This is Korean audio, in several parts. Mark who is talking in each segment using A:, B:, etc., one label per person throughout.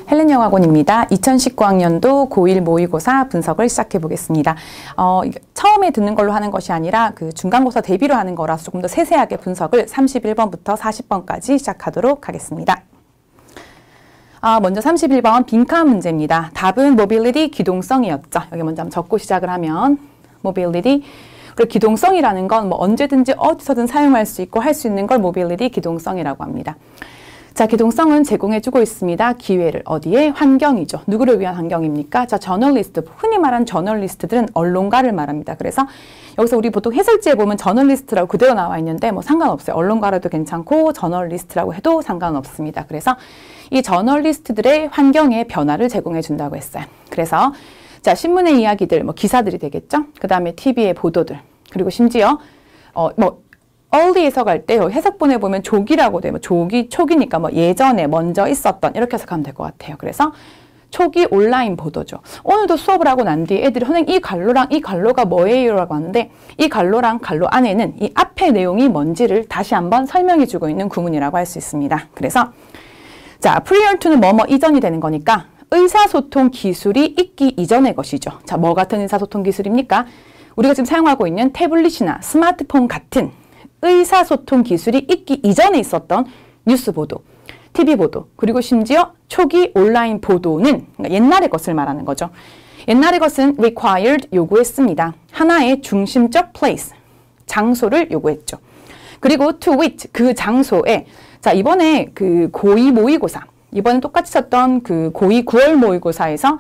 A: 헬렌영어학원입니다. 2019학년도 고1 모의고사 분석을 시작해 보겠습니다. 처음에 듣는 걸로 하는 것이 아니라 그 중간고사 대비로 하는 거라서 조금 더 세세하게 분석을 31번부터 40번까지 시작하도록 하겠습니다. 먼저 31번 빈칸 문제입니다. 답은 mobility, 기동성이었죠. 여기 먼저 한번 적고 시작을 하면 mobility, 그리고 기동성이라는 건 뭐 언제든지 어디서든 사용할 수 있고 할 수 있는 걸 mobility, 기동성이라고 합니다. 자, 기동성은 제공해주고 있습니다. 기회를. 어디에? 환경이죠. 누구를 위한 환경입니까? 자, 저널리스트. 흔히 말하는 저널리스트들은 언론가를 말합니다. 그래서 여기서 우리 보통 해설지에 보면 저널리스트라고 그대로 나와 있는데 뭐 상관없어요. 언론가라도 괜찮고 저널리스트라고 해도 상관없습니다. 그래서 이 저널리스트들의 환경의 변화를 제공해준다고 했어요. 그래서 자, 신문의 이야기들, 뭐 기사들이 되겠죠? 그 다음에 TV의 보도들. 그리고 심지어 early 해석할 때 해석본에 보면 조기라고 돼요. 조기, 초기니까 뭐 예전에 먼저 있었던 이렇게 해석하면 될 것 같아요. 그래서 초기 온라인 보도죠. 오늘도 수업을 하고 난 뒤에 애들이 선생님 이 갈로랑 이 갈로가 뭐예요? 라고 하는데 이 갈로랑 갈로 안에는 이 앞의 내용이 뭔지를 다시 한번 설명해 주고 있는 구문이라고 할 수 있습니다. 그래서 자, prior to는 뭐뭐 이전이 되는 거니까 의사소통 기술이 있기 이전의 것이죠. 자, 뭐 같은 의사소통 기술입니까? 우리가 지금 사용하고 있는 태블릿이나 스마트폰 같은 의사소통 기술이 있기 이전에 있었던 뉴스 보도, TV 보도, 그리고 심지어 초기 온라인 보도는 그러니까 옛날의 것을 말하는 거죠. 옛날의 것은 required, 요구했습니다. 하나의 중심적 place, 장소를 요구했죠. 그리고 to which, 그 장소에, 자, 이번에 그 고2 모의고사, 이번에 똑같이 쳤던 그 고2 9월 모의고사에서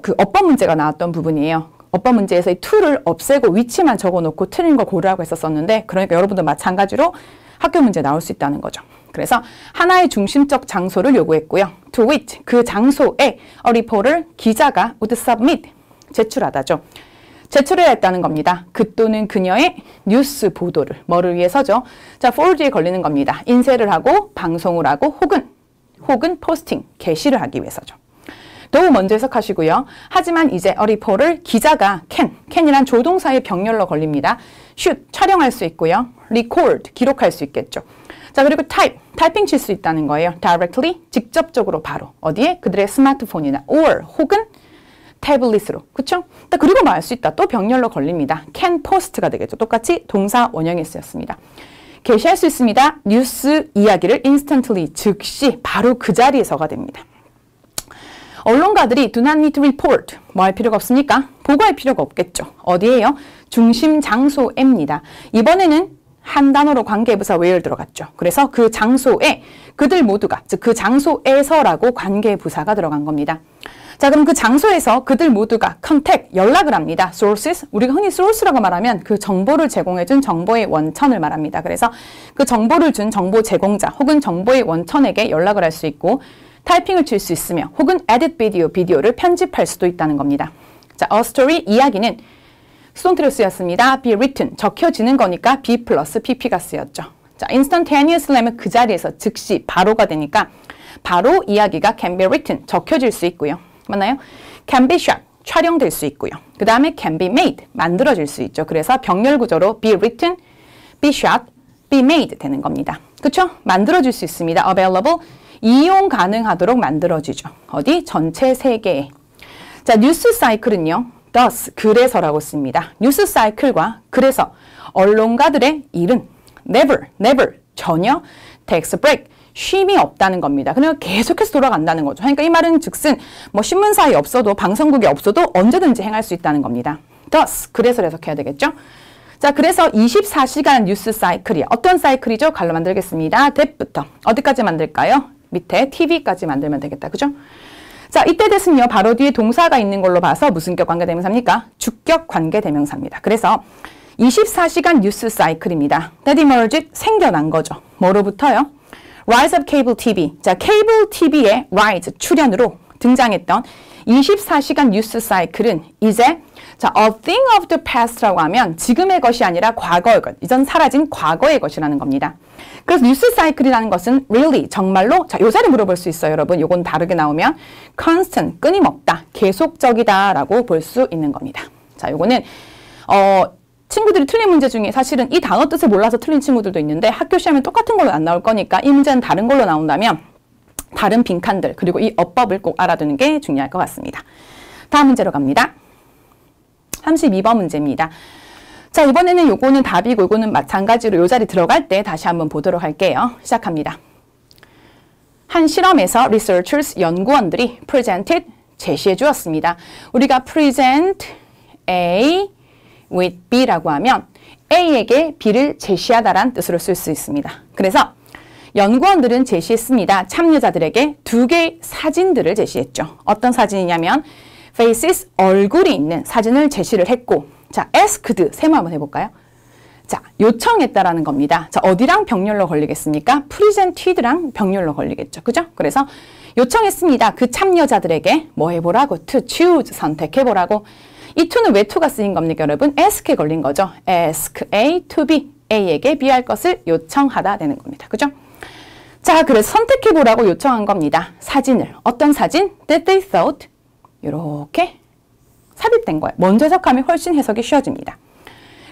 A: 그 어법 문제가 나왔던 부분이에요. 어법 문제에서 이 to를 없애고 위치만 적어놓고 틀린 거 고르라고 했었었는데, 그러니까 여러분도 마찬가지로 학교 문제 나올 수 있다는 거죠. 그래서 하나의 중심적 장소를 요구했고요. to which, 그 장소에 a reporter, 기자가 would submit, 제출하다죠. 제출해야 했다는 겁니다. 그 또는 그녀의 뉴스 보도를, 뭐를 위해서죠? 자, forward에 걸리는 겁니다. 인쇄를 하고 방송을 하고 혹은 포스팅, 게시를 하기 위해서죠. 너무 먼저 해석하시고요. 하지만 이제 a reporter, 기자가 can이란 조동사의 병렬로 걸립니다. shoot, 촬영할 수 있고요. record, 기록할 수 있겠죠. 자, 그리고 타이핑 칠 수 있다는 거예요. directly, 직접적으로 바로. 어디에? 그들의 스마트폰이나 or, 혹은 태블릿으로. 그쵸? 그리고 말 수 있다. 또 병렬로 걸립니다. can post가 되겠죠. 똑같이 동사 원형에 쓰였습니다. 게시할 수 있습니다. 뉴스 이야기를 instantly, 즉시, 바로 그 자리에서가 됩니다. 언론가들이 do not need to report. 뭐 할 필요가 없습니까? 보고할 필요가 없겠죠. 어디에요? 중심 장소에입니다. 이번에는 한 단어로 관계부사 where 들어갔죠. 그래서 그 장소에 그들 모두가, 즉 그 장소에서라고 관계부사가 들어간 겁니다. 자, 그럼 그 장소에서 그들 모두가 contact, 연락을 합니다. sources, 우리가 흔히 source라고 말하면 그 정보를 제공해준 정보의 원천을 말합니다. 그래서 그 정보를 준 정보 제공자 혹은 정보의 원천에게 연락을 할 수 있고 타이핑을 칠 수 있으며 혹은 edit video, 비디오를 편집할 수도 있다는 겁니다. 자, a story, 이야기는 수동태로 쓰였습니다. be written, 적혀지는 거니까 be 플러스 pp가 쓰였죠. 자, instantaneously 하면 그 자리에서 즉시, 바로가 되니까 바로 이야기가 can be written, 적혀질 수 있고요. 맞나요? can be shot, 촬영될 수 있고요. 그 다음에 can be made, 만들어질 수 있죠. 그래서 병렬 구조로 be written, be shot, be made 되는 겁니다. 그쵸? 만들어질 수 있습니다. available, 이용 가능하도록 만들어지죠. 어디? 전체 세계에. 자, 뉴스 사이클은요. thus, 그래서라고 씁니다. 뉴스 사이클과 그래서 언론가들의 일은 never, 전혀 takes a break, 쉼이 없다는 겁니다. 그냥 계속해서 돌아간다는 거죠. 그러니까 이 말은 즉슨 뭐 신문사에 없어도 방송국에 없어도 언제든지 행할 수 있다는 겁니다. thus, 그래서 해석해야 되겠죠. 자, 그래서 24시간 뉴스 사이클이 어떤 사이클이죠? 갈로 만들겠습니다. that부터 어디까지 만들까요? 밑에 TV까지 만들면 되겠다. 그죠? 자, 이때 that은요. 바로 뒤에 동사가 있는 걸로 봐서 무슨 격 관계대명사입니까? 주격 관계대명사입니다. 그래서 24시간 뉴스 사이클입니다. that emerged, 생겨난 거죠. 뭐로부터요? Rise of Cable TV. 자, 케이블 TV의 rise, 출연으로 등장했던 24시간 뉴스 사이클은 이제 자, a thing of the past라고 하면 지금의 것이 아니라 과거의 것, 이전 사라진 과거의 것이라는 겁니다. 그래서 뉴스 사이클이라는 것은 really, 정말로, 자, 요새를 물어볼 수 있어요, 여러분. 요건 다르게 나오면 constant, 끊임없다, 계속적이다 라고 볼 수 있는 겁니다. 자, 요거는 친구들이 틀린 문제 중에 사실은 이 단어 뜻을 몰라서 틀린 친구들도 있는데 학교 시험에 똑같은 걸로 안 나올 거니까 이 문제는 다른 걸로 나온다면 다른 빈칸들 그리고 이 어법을 꼭 알아두는 게 중요할 것 같습니다. 다음 문제로 갑니다. 32번 문제입니다. 자, 이번에는 요거는 답이고 요거는 마찬가지로 요 자리 들어갈 때 다시 한번 보도록 할게요. 시작합니다. 한 실험에서 researchers, 연구원들이 presented, 제시해 주었습니다. 우리가 present A with B라고 하면 A에게 B를 제시하다란 뜻으로 쓸 수 있습니다. 그래서 연구원들은 제시했습니다. 참여자들에게 두 개의 사진들을 제시했죠. 어떤 사진이냐면 faces, 얼굴이 있는 사진을 제시를 했고, 자, asked, 세모 한번 해볼까요? 자, 요청했다라는 겁니다. 자, 어디랑 병렬로 걸리겠습니까? presented랑 병렬로 걸리겠죠. 그죠? 그래서 요청했습니다. 그 참여자들에게 뭐 해보라고? to choose, 선택해보라고. 이 to는 왜 to가 쓰인 겁니까, 여러분? ask에 걸린 거죠. ask A to B, A에게 B 할 것을 요청하다 되는 겁니다. 그죠? 자, 그래서 선택해보라고 요청한 겁니다. 사진을. 어떤 사진? That they thought. 이렇게 삽입된 거예요. 먼저 해석하면 훨씬 해석이 쉬워집니다.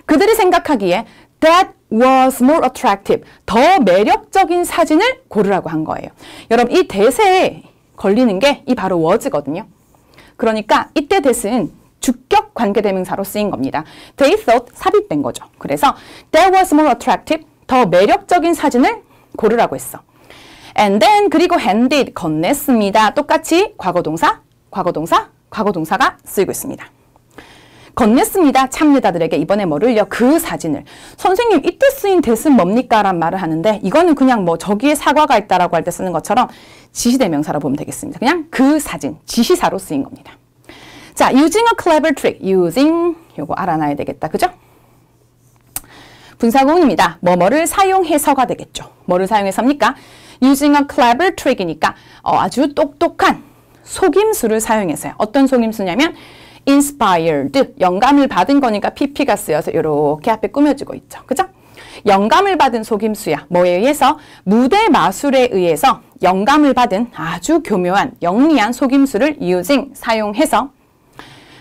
A: 그들이 생각하기에 that was more attractive. 더 매력적인 사진을 고르라고 한 거예요. 여러분, 이 that에 걸리는 게 이 바로 was거든요. 그러니까 이때 that은 주격 관계대명사로 쓰인 겁니다. They thought 삽입된 거죠. 그래서 that was more attractive. 더 매력적인 사진을 고르라고 했어. And then 그리고 handed 건넸습니다. 똑같이 과거동사, 과거동사, 과거동사가 쓰이고 있습니다. 건넸습니다. 참여자들에게 이번에 뭐를요? 그 사진을. 선생님 이때 쓰인 that은 뭡니까? 라는 말을 하는데 이거는 그냥 뭐 저기에 사과가 있다라고 할 때 쓰는 것처럼 지시대명사로 보면 되겠습니다. 그냥 그 사진, 지시사로 쓰인 겁니다. 자, using a clever trick. using 요거 알아놔야 되겠다. 그죠? 분사구문입니다. 뭐뭐를 사용해서가 되겠죠. 뭐를 사용해서입니까? using a clever trick이니까 아주 똑똑한 속임수를 사용해서요. 어떤 속임수냐면 inspired, 영감을 받은 거니까 pp가 쓰여서 이렇게 앞에 꾸며지고 있죠. 그죠? 영감을 받은 속임수야. 뭐에 의해서? 무대 마술에 의해서 영감을 받은 아주 교묘한 영리한 속임수를 using, 사용해서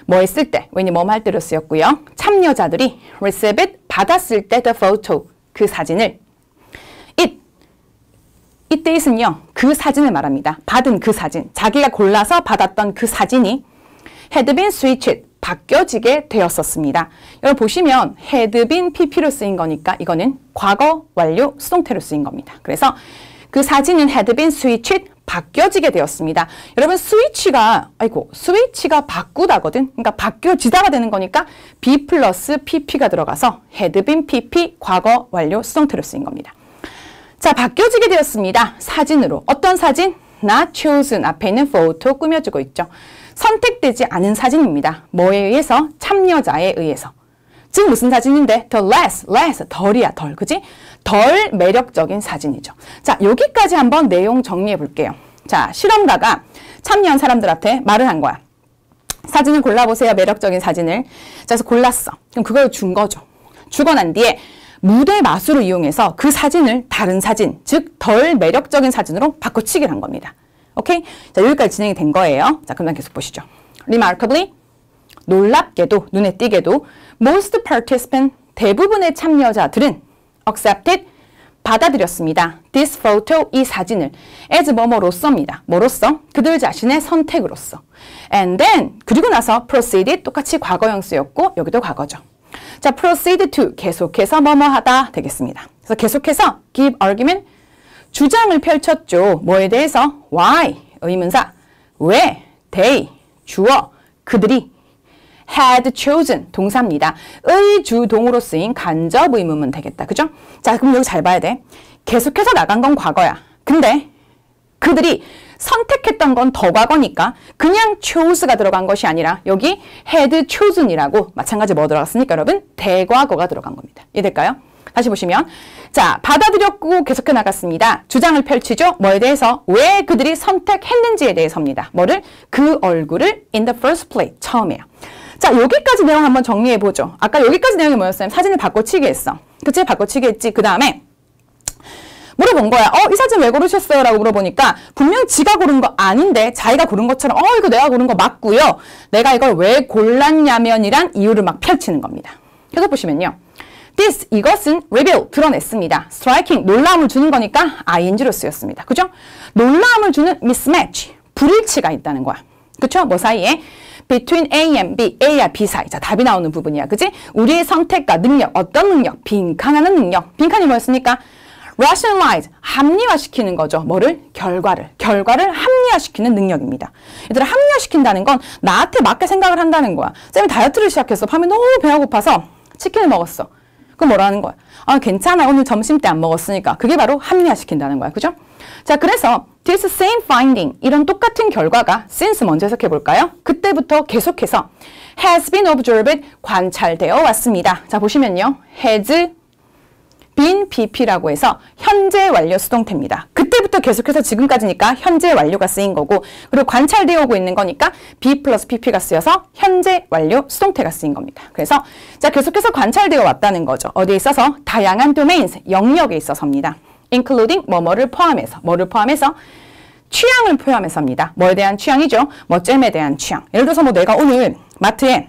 A: 뭐 했을 때, 왜냐 뭐뭐 할 때로 쓰였고요. 참여자들이 receive it, 받았을 때 the photo, 그 사진을 이때 it은요, 그 사진을 말합니다. 받은 그 사진, 자기가 골라서 받았던 그 사진이 had been switched, 바뀌어지게 되었었습니다. 여러분 보시면 had been pp로 쓰인 거니까 이거는 과거 완료 수동태로 쓰인 겁니다. 그래서 그 사진은 had been switched, 바뀌어지게 되었습니다. 여러분 스위치가 바꾸다거든. 그러니까 바뀌어지다가 되는 거니까 be 플러스 pp가 들어가서 had been pp, 과거 완료 수동태로 쓰인 겁니다. 자, 바뀌어지게 되었습니다. 사진으로. 어떤 사진? not chosen. 앞에 있는 photo 꾸며주고 있죠. 선택되지 않은 사진입니다. 뭐에 의해서? 참여자에 의해서. 즉 무슨 사진인데? the less, 덜이야, 덜. 그지? 덜 매력적인 사진이죠. 자, 여기까지 한번 내용 정리해 볼게요. 자, 실험가가 참여한 사람들한테 말을 한 거야. 사진을 골라보세요. 매력적인 사진을. 자, 그래서 골랐어. 그럼 그걸 준 거죠. 주고 난 뒤에 무대 마술을 이용해서 그 사진을 다른 사진, 즉 덜 매력적인 사진으로 바꿔치기를 한 겁니다. 오케이? 자, 여기까지 진행이 된 거예요. 자, 그럼 계속 보시죠. Remarkably, 놀랍게도, 눈에 띄게도 most participants, 대부분의 참여자들은 accepted, 받아들였습니다. This photo, 이 사진을 as 뭐뭐로서입니다. 뭐로서? 그들 자신의 선택으로서. And then, 그리고 나서 proceeded, 똑같이 과거형 쓰였고 여기도 과거죠. 자, proceed to, 계속해서 뭐뭐 하다 되겠습니다. 그래서 계속해서 give argument, 주장을 펼쳤죠. 뭐에 대해서? Why, 의문사. 왜? They, 주어, 그들이 had chosen, 동사입니다. 의 주동으로 쓰인 간접 의문문 되겠다. 그죠? 자, 그럼 여기 잘 봐야 돼. 계속해서 나간 건 과거야. 근데 그들이 선택했던 건 더 과거니까 그냥 chose가 들어간 것이 아니라 여기 had chosen이라고 마찬가지 뭐 들어갔습니까, 여러분? 대과거가 들어간 겁니다. 이해될까요? 다시 보시면 자, 받아들였고 계속해 나갔습니다. 주장을 펼치죠. 뭐에 대해서? 왜 그들이 선택했는지에 대해서입니다. 뭐를? 그 얼굴을 in the first place, 처음에요. 자, 여기까지 내용 한번 정리해보죠. 아까 여기까지 내용이 뭐였어요? 사진을 바꿔치기 했어. 그치? 바꿔치기 했지. 그 다음에 물어본 거야. 이 사진 왜 고르셨어요? 라고 물어보니까 분명 지가 고른 거 아닌데 자기가 고른 것처럼 이거 내가 고른 거 맞고요. 내가 이걸 왜 골랐냐면이란 이유를 막 펼치는 겁니다. 계속 보시면요. This, 이것은 reveal, 드러냈습니다. striking, 놀라움을 주는 거니까 ing로 쓰였습니다. 그죠? 놀라움을 주는 mismatch, 불일치가 있다는 거야. 그쵸? 뭐 사이에? between A and B, A와 B 사이. 자, 답이 나오는 부분이야. 그지? 우리의 선택과 능력, 어떤 능력? 빈칸하는 능력. 빈칸이 뭐였습니까? rationalize, 합리화시키는 거죠. 뭐를? 결과를 합리화시키는 능력입니다. 얘들아, 합리화시킨다는 건 나한테 맞게 생각을 한다는 거야. 쌤이 다이어트를 시작했어. 밤에 너무 배가 고파서 치킨을 먹었어. 그럼 뭐라는 거야? 아, 괜찮아. 오늘 점심 때 안 먹었으니까. 그게 바로 합리화시킨다는 거야. 그죠? 자, 그래서 this same finding, 이런 똑같은 결과가 since 먼저 해석해 볼까요? 그때부터 계속해서 has been observed, 관찰되어 왔습니다. 자, 보시면요. has been BP라고 해서 현재 완료 수동태입니다. 그때부터 계속해서 지금까지니까 현재 완료가 쓰인 거고, 그리고 관찰되어 오고 있는 거니까 B 플러스 PP가 쓰여서 현재 완료 수동태가 쓰인 겁니다. 그래서 자, 계속해서 관찰되어 왔다는 거죠. 어디에 있어서? 다양한 domains, 영역에 있어서입니다. including 뭐뭐를 포함해서, 뭐를 포함해서? 취향을 포함해서입니다. 뭐에 대한 취향이죠? 뭐 잼에 대한 취향. 예를 들어서 뭐 내가 오늘 마트에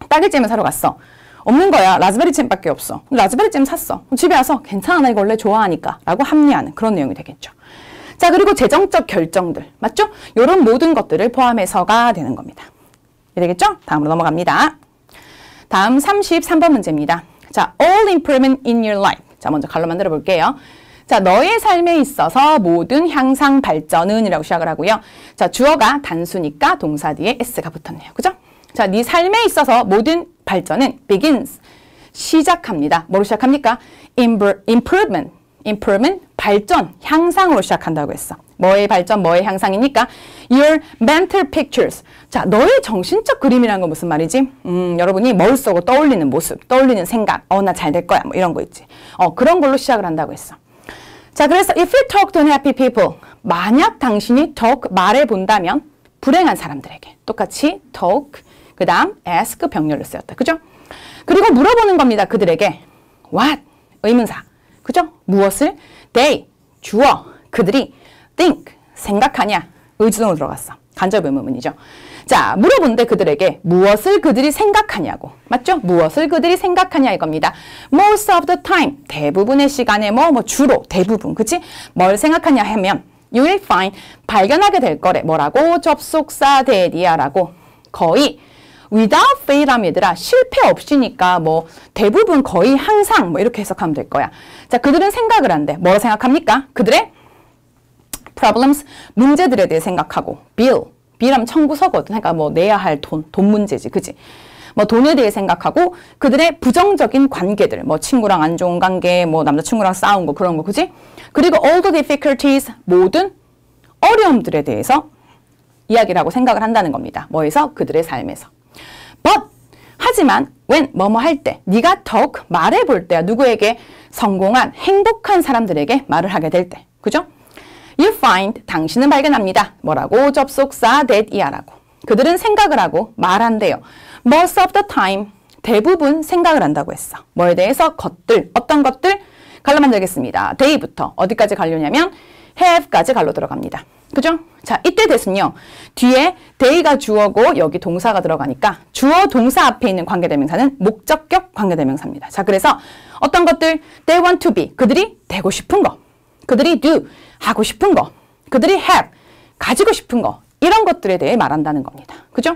A: 딸기잼을 사러 갔어. 없는 거야. 라즈베리 잼밖에 없어. 라즈베리 잼 샀어. 집에 와서 괜찮아, 나 이거 원래 좋아하니까 라고 합리하는 그런 내용이 되겠죠. 자, 그리고 재정적 결정들, 맞죠? 이런 모든 것들을 포함해서가 되는 겁니다. 되겠죠? 다음으로 넘어갑니다. 다음 33번 문제입니다. 자, all improvement in your life. 자, 먼저 갈로 만들어 볼게요. 자, 너의 삶에 있어서 모든 향상 발전은 이라고 시작을 하고요. 자, 주어가 단수니까 동사 뒤에 s가 붙었네요. 그죠? 자, 네 삶에 있어서 모든 발전은 begins, 시작합니다. 뭐로 시작합니까? improvement, 발전, 향상으로 시작한다고 했어. 뭐의 발전, 뭐의 향상이니까? Your mental pictures. 자, 너의 정신적 그림이라는 건 무슨 말이지? 여러분이 머릿속으로 떠올리는 모습, 떠올리는 생각, 나 잘 될 거야, 뭐 이런 거 있지. 그런 걸로 시작을 한다고 했어. 자, 그래서 if you talk to unhappy people, 만약 당신이 talk, 말해본다면 불행한 사람들에게 똑같이 talk, 그 다음 ask 병렬로 쓰였다. 그죠? 그리고 물어보는 겁니다. 그들에게 what, 의문사. 그죠? 무엇을? they, 주어, 그들이 think, 생각하냐. 의주동으로 들어갔어. 간접 의문문이죠. 자, 물어보는데 그들에게 무엇을 그들이 생각하냐고. 맞죠? 무엇을 그들이 생각하냐 이겁니다. most of the time, 대부분의 시간에 주로, 대부분, 그치? 뭘 생각하냐 하면 you will find, 발견하게 될 거래. 뭐라고? 접속사 대리야라고. 거의 without fail하면 얘들아 실패 없이니까 대부분 거의 항상 이렇게 해석하면 될 거야. 자, 그들은 생각을 한대. 뭐로 생각합니까? 그들의 problems, 문제들에 대해 생각하고 bill하면 청구서거든. 그러니까 내야 할 돈 문제지. 그지? 돈에 대해 생각하고 그들의 부정적인 관계들, 친구랑 안 좋은 관계, 남자친구랑 싸운 거 그런 거. 그지? 그리고 all the difficulties, 모든 어려움들에 대해서 이야기를 하고 생각을 한다는 겁니다. 뭐에서? 그들의 삶에서. But, 하지만 when, 할 때, 네가 talk, 말해볼 때야. 누구에게? 성공한, 행복한 사람들에게 말을 하게 될 때. 그죠? You find, 당신은 발견합니다. 뭐라고? 접속사 that이야라고. 그들은 생각을 하고 말한대요. Most of the time, 대부분 생각을 한다고 했어. 뭐에 대해서? 것들, 어떤 것들? 갈로 만들겠습니다. day부터 어디까지 갈려냐면 have까지 갈로 들어갑니다. 그죠? 자, 이때 됐은요. 뒤에 day가 주어고 여기 동사가 들어가니까 주어 동사 앞에 있는 관계대명사는 목적격 관계대명사입니다. 자, 그래서 어떤 것들? They want to be. 그들이 되고 싶은 거. 그들이 do. 하고 싶은 거. 그들이 have. 가지고 싶은 거. 이런 것들에 대해 말한다는 겁니다. 그죠?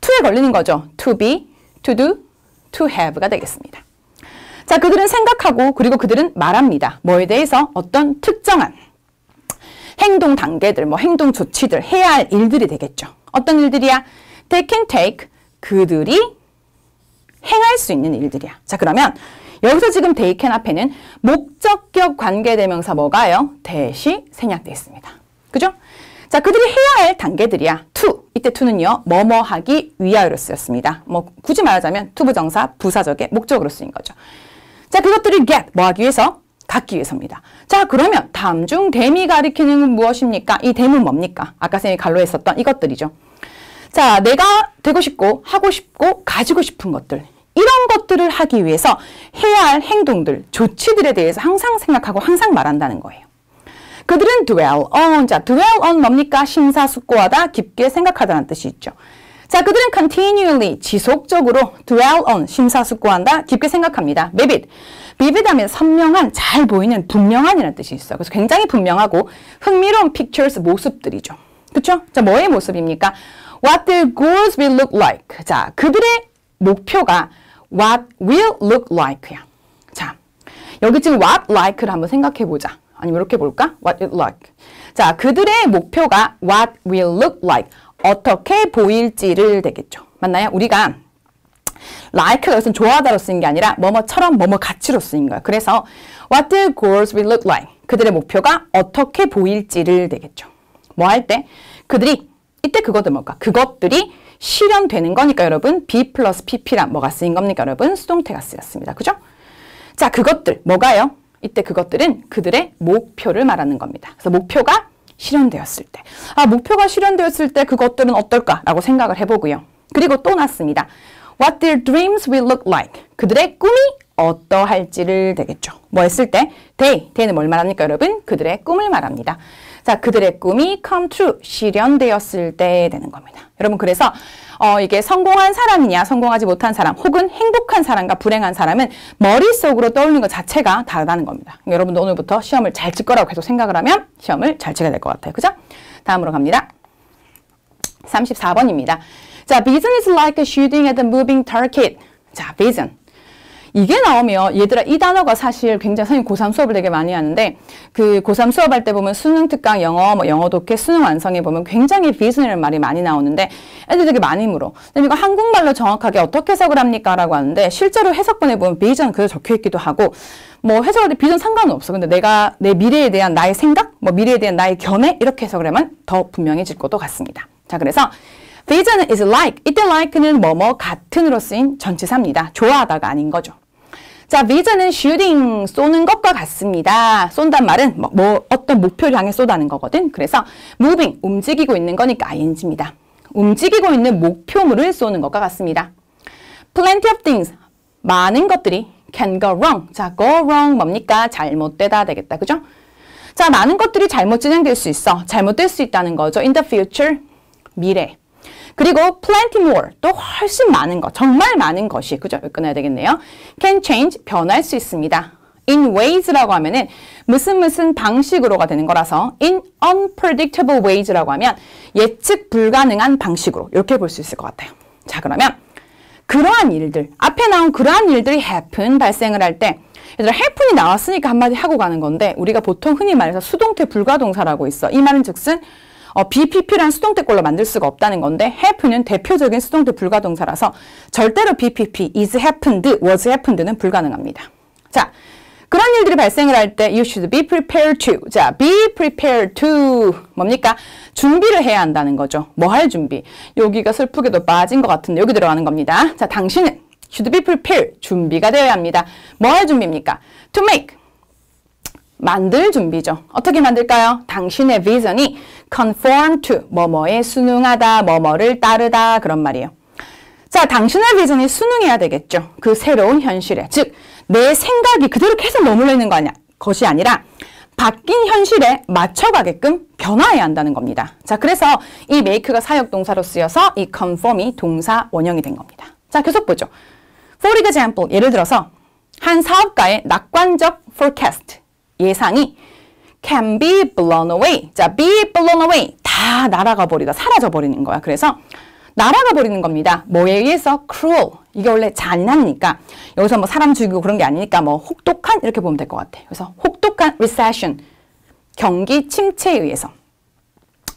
A: to에 걸리는 거죠. to be, to do, to have가 되겠습니다. 자, 그들은 생각하고 그리고 그들은 말합니다. 뭐에 대해서? 어떤 특정한 행동 단계들, 행동 조치들, 해야 할 일들이 되겠죠. 어떤 일들이야? They can take, 그들이 행할 수 있는 일들이야. 자, 그러면 여기서 지금 they can 앞에는 목적격 관계대명사 뭐가요? that이 생략되어 있습니다. 그죠? 자, 그들이 해야 할 단계들이야. to, 이때 to는요, 뭐뭐 하기 위하여로 쓰였습니다. 굳이 말하자면 to 부정사, 부사적의 목적으로 쓰인 거죠. 자, 그것들이 get, 뭐 하기 위해서? 갖기 위해서입니다. 자, 그러면 다음 중 댐이 가리키는 건 무엇입니까? 이 댐은 뭡니까? 아까 선생님이 갈로 했었던 이것들이죠. 자, 내가 되고 싶고 하고 싶고 가지고 싶은 것들, 이런 것들을 하기 위해서 해야 할 행동들, 조치들에 대해서 항상 생각하고 항상 말한다는 거예요. 그들은 dwell on, 자, dwell on 뭡니까? 심사숙고하다, 깊게 생각하다는 뜻이 있죠. 자, 그들은 continually, 지속적으로 dwell on, 심사숙고한다, 깊게 생각합니다. vivid. vivid하면 선명한, 잘 보이는, 분명한이라는 뜻이 있어요. 그래서 굉장히 분명하고 흥미로운 pictures, 모습들이죠. 그쵸? 자, 뭐의 모습입니까? What their goals will look like. 자, 그들의 목표가 what will look like야. 자, 여기 지금 what like를 한번 생각해 보자. 아니면 이렇게 볼까? What it like. 자, 그들의 목표가 what will look like. 어떻게 보일지를 되겠죠. 맞나요? 우리가 like가 여기서 좋아하다로 쓰인 게 아니라 뭐뭐처럼 뭐뭐 같이로 쓰인 거예요. 그래서 what the goals will look like. 그들의 목표가 어떻게 보일지를 되겠죠. 뭐 할 때? 그들이 이때 그것들 뭘까? 그것들이 실현되는 거니까 여러분 be 플러스 pp란 뭐가 쓰인 겁니까? 여러분 수동태가 쓰였습니다. 그죠? 자, 그것들 뭐가요? 이때 그것들은 그들의 목표를 말하는 겁니다. 그래서 목표가 실현되었을 때. 아, 목표가 실현되었을 때 그것들은 어떨까라고 생각을 해보고요. 그리고 또 났습니다. What their dreams will look like. 그들의 꿈이 어떠할지를 되겠죠. 뭐 했을 때? they는 뭘 말합니까, 여러분? 그들의 꿈을 말합니다. 자, 그들의 꿈이 come true, 실현되었을 때 되는 겁니다. 여러분, 그래서 이게 성공한 사람이냐, 성공하지 못한 사람, 혹은 행복한 사람과 불행한 사람은 머릿속으로 떠올리는 것 자체가 다르다는 겁니다. 여러분도 오늘부터 시험을 잘 칠 거라고 계속 생각을 하면 시험을 잘 치게 될 것 같아요. 그죠? 다음으로 갑니다. 34번입니다. 자, vision is like a shooting at a moving target. 자, vision. 이게 나오면 얘들아 이 단어가 사실 굉장히 선생님 고3 수업을 되게 많이 하는데 그 고3 수업할 때 보면 수능 특강 영어, 뭐 영어 독해, 수능 완성에 보면 굉장히 vision이라는 말이 많이 나오는데 애들 되게 많이 물어. 근데 이거 한국말로 정확하게 어떻게 해석을 합니까? 라고 하는데 실제로 해석본에 보면 vision 그대로 적혀 있기도 하고 뭐 해석할 때 비전 상관은 없어. 근데 내가 내 미래에 대한 나의 생각, 뭐 미래에 대한 나의 견해 이렇게 해석을 하면 더 분명해질 것도 같습니다. 자, 그래서 vision is like. 이때 like는 뭐뭐 같은으로 쓰인 전치사입니다. 좋아하다가 아닌 거죠. 자, vision은 shooting, 쏘는 것과 같습니다. 쏜단 말은 뭐 어떤 목표를 향해 쏘다는 거거든. 그래서 moving, 움직이고 있는 거니까 ing입니다. 움직이고 있는 목표물을 쏘는 것과 같습니다. plenty of things, 많은 것들이 can go wrong. 자, go wrong 뭡니까? 잘못되다 되겠다. 그죠? 자, 많은 것들이 잘못 진행될 수 있어. 잘못될 수 있다는 거죠. in the future, 미래. 그리고 plenty more, 또 훨씬 많은 것, 정말 많은 것이, 그죠? 여기 끊어야 되겠네요. can change, 변할 수 있습니다. in ways라고 하면은 무슨 방식으로가 되는 거라서 in unpredictable ways라고 하면 예측 불가능한 방식으로 이렇게 볼 수 있을 것 같아요. 자, 그러면 그러한 일들, 앞에 나온 그러한 일들이 happen, 발생을 할 때 얘들아 happen이 나왔으니까 한마디 하고 가는 건데 우리가 보통 흔히 말해서 수동태 불가동사라고 있어. 이 말은 즉슨 BPP란 수동태꼴로 만들 수가 없다는 건데 happen은 대표적인 수동태 불가동사라서 절대로 BPP, is happened, was happened는 불가능합니다. 자, 그런 일들이 발생을 할 때 you should be prepared to. 자, be prepared to 뭡니까? 준비를 해야 한다는 거죠. 뭐 할 준비? 여기가 슬프게도 빠진 것 같은데 여기 들어가는 겁니다. 자, 당신은 should be prepared, 준비가 되어야 합니다. 뭐 할 준비입니까? to make, 만들 준비죠. 어떻게 만들까요? 당신의 vision이 conform to, 뭐뭐에 순응하다, 뭐뭐를 따르다 그런 말이에요. 자, 당신의 vision이 순응해야 되겠죠. 그 새로운 현실에. 즉, 내 생각이 그대로 계속 머물러 있는 것이 아니라 바뀐 현실에 맞춰가게끔 변화해야 한다는 겁니다. 자, 그래서 이 make가 사역동사로 쓰여서 이 conform이 동사 원형이 된 겁니다. 자, 계속 보죠. For example, 예를 들어서 한 사업가의 낙관적 forecast, 예상이 can be blown away. 자, be blown away. 다 날아가 버리다, 사라져 버리는 거야. 그래서 날아가 버리는 겁니다. 뭐에 의해서? cruel. 이게 원래 잔인하니까 여기서 뭐 사람 죽이고 그런 게 아니니까 뭐 혹독한 이렇게 보면 될 것 같아. 그래서 혹독한 recession. 경기 침체에 의해서.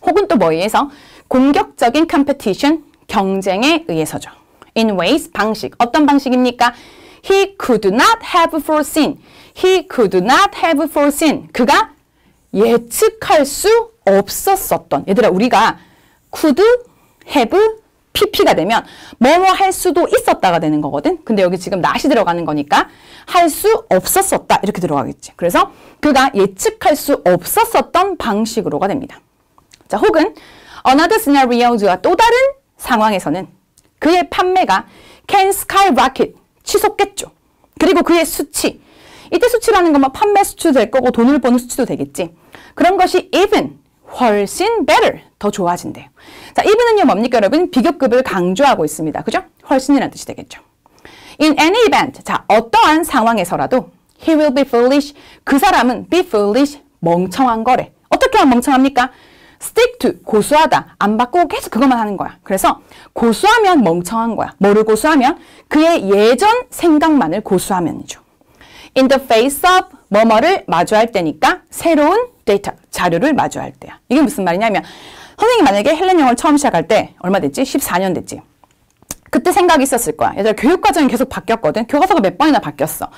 A: 혹은 또 뭐에 의해서? 공격적인 competition. 경쟁에 의해서죠. in ways, 방식. 어떤 방식입니까? He could not have foreseen. He could not have foreseen. 그가 예측할 수 없었던. 얘들아, 우리가 could have pp가 되면 뭐뭐 할 수도 있었다가 되는 거거든. 근데 여기 지금 not이 들어가는 거니까 할 수 없었었다 이렇게 들어가겠지. 그래서 그가 예측할 수 없었었던 방식으로가 됩니다. 자, 혹은 another scenario와 또 다른 상황에서는 그의 판매가 can skyrocket, 치솟겠죠. 그리고 그의 수치, 이때 수치라는 건 판매 수치도 될 거고 돈을 버는 수치도 되겠지. 그런 것이 even, 훨씬 better, 더 좋아진대요. 자, even은요 뭡니까 여러분? 비교급을 강조하고 있습니다. 그죠? 훨씬이라는 뜻이 되겠죠. In any event, 자, 어떠한 상황에서라도 he will be foolish, 그 사람은 be foolish, 멍청한 거래. 어떻게 하면 멍청합니까? stick to, 고수하다, 안 바꾸고 계속 그것만 하는 거야. 그래서 고수하면 멍청한 거야. 뭐를 고수하면? 그의 예전 생각만을 고수하면이죠. In the face of, 뭐뭐를 마주할 때니까 새로운 데이터, 자료를 마주할 때야. 이게 무슨 말이냐면 선생님 만약에 헬렌 영어를 처음 시작할 때 얼마 됐지? 14년 됐지. 그때 생각이 있었을 거야. 얘들아 교육과정이 계속 바뀌었거든. 교과서가 몇 번이나 바뀌었어.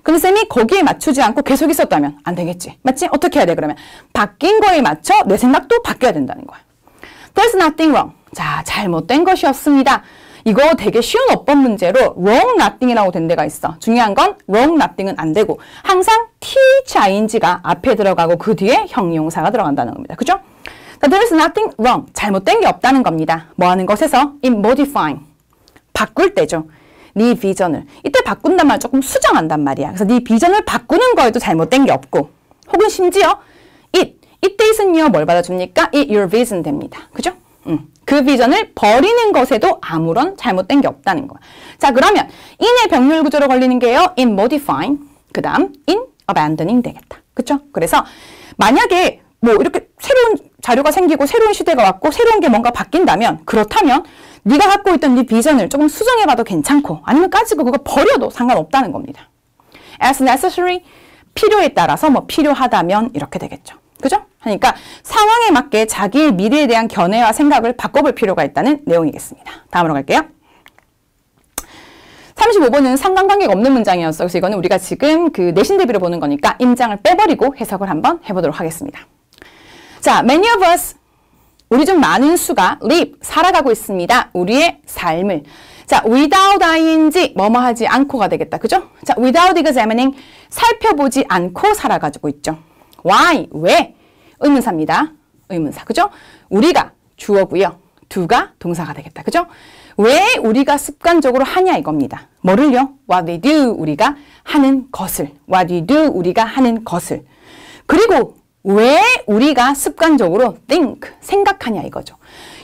A: 근데 쌤이 거기에 맞추지 않고 계속 있었다면 안 되겠지. 맞지? 어떻게 해야 돼 그러면? 바뀐 거에 맞춰 내 생각도 바뀌어야 된다는 거야. There's nothing wrong. 자, 잘못된 것이 없습니다. 이거 되게 쉬운 어법 문제로 wrong nothing이라고 된 데가 있어. 중요한 건 wrong nothing은 안 되고 항상 thing가 앞에 들어가고 그 뒤에 형용사가 들어간다는 겁니다. 그죠? There's nothing wrong. 잘못된 게 없다는 겁니다. 뭐 하는 것에서? in modifying. 바꿀 때죠. 네 비전을. 이때 바꾼단 말 조금 수정한단 말이야. 그래서 네 비전을 바꾸는 거에도 잘못된 게 없고 혹은 심지어 이때 it은요 뭘 받아줍니까? it your vision 됩니다. 그죠? 그 비전을 버리는 것에도 아무런 잘못된 게 없다는 거야. 자, 그러면 in의 병렬 구조로 걸리는 게요. in modifying, 그 다음 in abandoning 되겠다. 그쵸? 그래서 만약에 뭐 이렇게 새로운 자료가 생기고 새로운 시대가 왔고 새로운 게 뭔가 바뀐다면 그렇다면 네가 갖고 있던 네 비전을 조금 수정해봐도 괜찮고 아니면 까지고 그거 버려도 상관없다는 겁니다. as necessary, 필요에 따라서 뭐 필요하다면 이렇게 되겠죠. 그죠? 그러니까 상황에 맞게 자기의 미래에 대한 견해와 생각을 바꿔볼 필요가 있다는 내용이겠습니다. 다음으로 갈게요. 35번은 상관관계가 없는 문장이었어. 그래서 이거는 우리가 지금 그 내신 대비로 보는 거니까 임장을 빼버리고 해석을 한번 해보도록 하겠습니다. 자, many of us, 우리 중 많은 수가 live, 살아가고 있습니다. 우리의 삶을. 자, without ing, 뭐뭐 하지 않고가 되겠다. 그죠? 자, without examining, 살펴보지 않고 살아가지고 있죠. Why? 왜? 의문사입니다. 의문사. 그죠? 우리가 주어고요. do가 동사가 되겠다. 그죠? 왜 우리가 습관적으로 하냐 이겁니다. 뭐를요? What we do, 우리가 하는 것을. What we do, 우리가 하는 것을. 그리고 왜 우리가 습관적으로 think, 생각하냐 이거죠.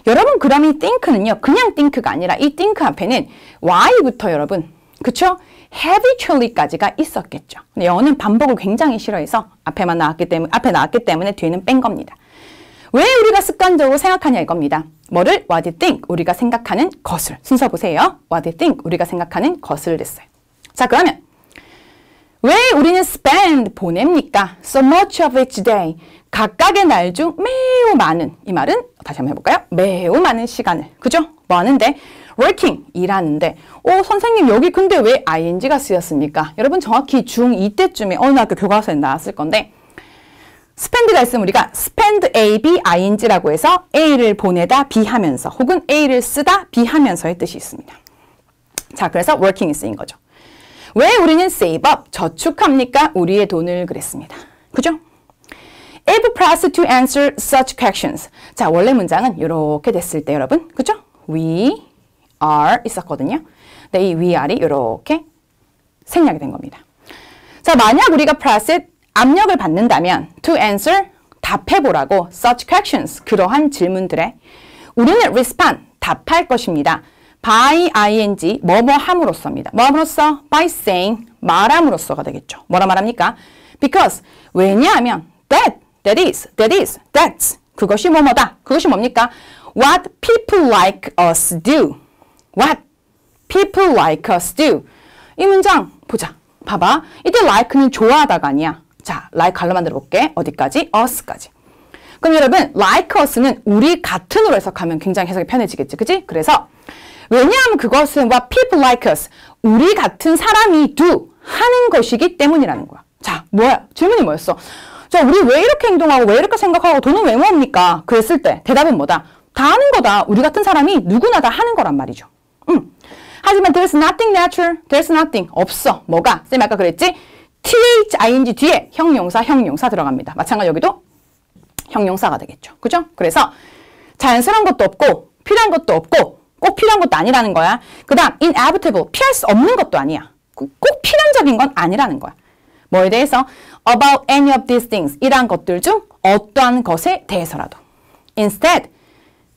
A: 여러분 그럼 이 think는요. 그냥 think가 아니라 이 think 앞에는 why부터 여러분 그쵸? habitually까지가 있었겠죠. 근데 영어는 반복을 굉장히 싫어해서 앞에 나왔기 때문에 뒤에는 뺀 겁니다. 왜 우리가 습관적으로 생각하냐 이겁니다. 뭐를? What do you think? 우리가 생각하는 것을. 순서 보세요. What do you think? 우리가 생각하는 것을 됐어요. 자, 그러면 왜 우리는 spend, 보냅니까? So much of each day. 각각의 날 중 매우 많은. 이 말은 다시 한번 해볼까요? 매우 많은 시간을. 그죠? 뭐 하는데? working, 일하는데. 선생님 여기 근데 왜 ing가 쓰였습니까? 여러분 정확히 중2 때쯤에 어느 학교 교과서에 나왔을 건데 spend가 있으면 우리가 spend A, B, ing라고 해서 A를 보내다 B 하면서 혹은 A를 쓰다 B 하면서의 뜻이 있습니다. 자, 그래서 working이 쓰인 거죠. 왜 우리는 save up, 저축합니까? 우리의 돈을 그랬습니다. 그죠? If pressed to answer such questions. 자, 원래 문장은 이렇게 됐을 때 여러분, 그죠? We are 있었거든요. 근데 이 we are이 이렇게 생략이 된 겁니다. 자, 만약 우리가 pressed, 압력을 받는다면 to answer, 답해보라고 such questions, 그러한 질문들에 우리는 respond, 답할 것입니다. by ing, 뭐뭐 함으로써입니다. 뭐 함으로써? by saying, 말함으로써가 되겠죠. 뭐라 말합니까? because, 왜냐하면 that is, that's, 그것이 뭐뭐다. 그것이 뭡니까? what people like us do. what people like us do. 이 문장 보자. 봐봐. 이때 like는 좋아하다가 아니야. 자, like 갈로 만들어 볼게. 어디까지? us까지. 그럼 여러분, like us는 우리 같은으로 해석하면 굉장히 해석이 편해지겠지. 그치? 그래서 왜냐하면 그것은 what people like us, 우리 같은 사람이 do, 하는 것이기 때문이라는 거야. 자, 뭐야? 질문이 뭐였어? 자, 우리 왜 이렇게 행동하고 왜 이렇게 생각하고 돈은 왜 모읍니까? 그랬을 때 대답은 뭐다? 다 하는 거다. 우리 같은 사람이 누구나 다 하는 거란 말이죠. 하지만 there's nothing natural, there's nothing, 없어. 뭐가? 쌤 아까 그랬지? thing 뒤에 형용사 들어갑니다. 마찬가지 여기도 형용사가 되겠죠. 그죠? 그래서 자연스러운 것도 없고 필요한 것도 없고 꼭 필요한 것도 아니라는 거야. 그 다음 inevitable, 피할 수 없는 것도 아니야. 꼭 필연적인 건 아니라는 거야. 뭐에 대해서? About any of these things. 이러한 것들 중 어떠한 것에 대해서라도. Instead,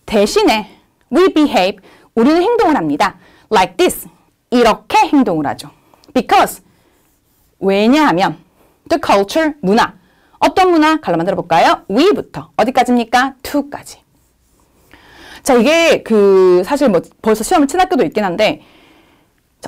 A: 대신에 we behave. 우리는 행동을 합니다. Like this. 이렇게 행동을 하죠. Because. 왜냐하면 the culture. 문화. 어떤 문화? 갈라 만들어 볼까요? we부터. 어디까지입니까? to까지. 자, 이게 사실 뭐 벌써 시험을 친 학교도 있긴 한데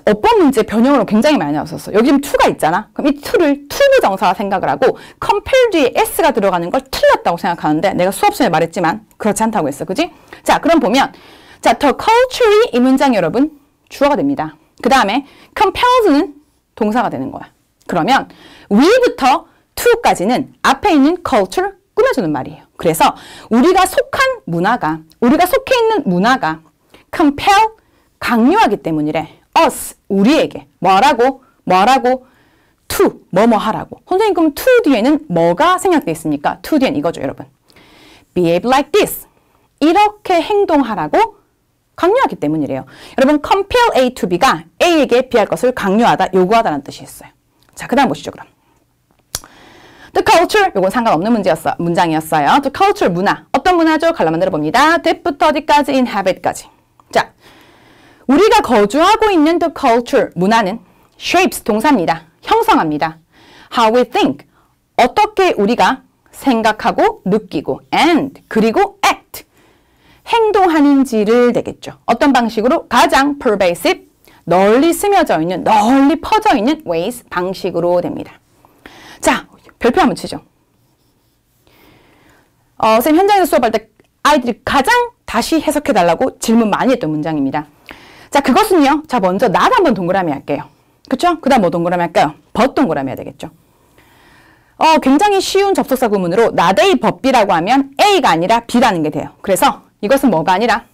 A: 어법 문제 변형으로 굉장히 많이 나왔었어. 여기 지금 to가 있잖아. 그럼 이 to를 투부정사 생각을 하고 compare 뒤에 s가 들어가는 걸 틀렸다고 생각하는데 내가 수업 시간에 말했지만 그렇지 않다고 했어. 그지? 자, 그럼 보면 자, the culture이 이 문장 여러분 주어가 됩니다. 그 다음에 compels는 동사가 되는 거야. 그러면 we부터 to까지는 앞에 있는 culture를 꾸며주는 말이에요. 그래서 우리가 속한 문화가, 우리가 속해 있는 문화가 compel, 강요하기 때문이래. us, 우리에게. 뭐라고? to, 뭐뭐 하라고. 선생님 그럼 to 뒤에는 뭐가 생략되어 있습니까? to 뒤에는 이거죠, 여러분. behave like this. 이렇게 행동하라고 강요하기 때문이래요. 여러분, compel A to B가 A에게 B할 것을 강요하다, 요구하다라는 뜻이 있어요. 자, 그 다음 보시죠, 그럼. The culture, 요건 상관없는 문장이었어요. The culture, 문화. 어떤 문화죠? 갈라 만들어 봅니다. that부터 어디까지? inhabit까지. 자, 우리가 거주하고 있는 the culture, 문화는 shapes, 동사입니다. 형성합니다. How we think, 어떻게 우리가 생각하고 느끼고 and, 그리고 act, 행동하는지를 되겠죠. 어떤 방식으로? 가장 pervasive, 널리 스며져 있는, 널리 퍼져 있는 ways, 방식으로 됩니다. 자, 별표 한번 치죠. 선생님 현장에서 수업할 때 아이들이 가장 다시 해석해달라고 질문 많이 했던 문장입니다. 자, 그것은요. 자, 먼저 not 한번 동그라미 할게요. 그쵸? 그 다음 뭐 동그라미 할까요? but 동그라미 해야 되겠죠. 굉장히 쉬운 접속사 구문으로 not A, but B라고 하면 A가 아니라 B라는 게 돼요. 그래서 이것은 뭐가 아니라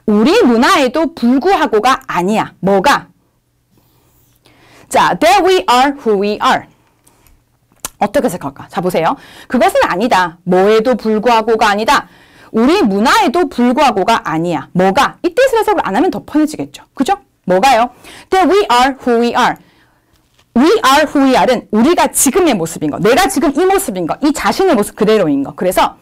A: 우리 문화에도 불구하고가 아니야. 뭐가? 자, that we are who we are. 어떻게 생각할까? 자, 보세요. 그것은 아니다. 뭐에도 불구하고가 아니다. 우리 문화에도 불구하고가 아니야. 뭐가? 이 뜻을 해석을 안 하면 더 뻔해지겠죠. 그죠? 뭐가요? That we are who we are. We are who we are은 우리가 지금의 모습인 거. 내가 지금 이 모습인 거. 이 자신의 모습 그대로인 거. 그래서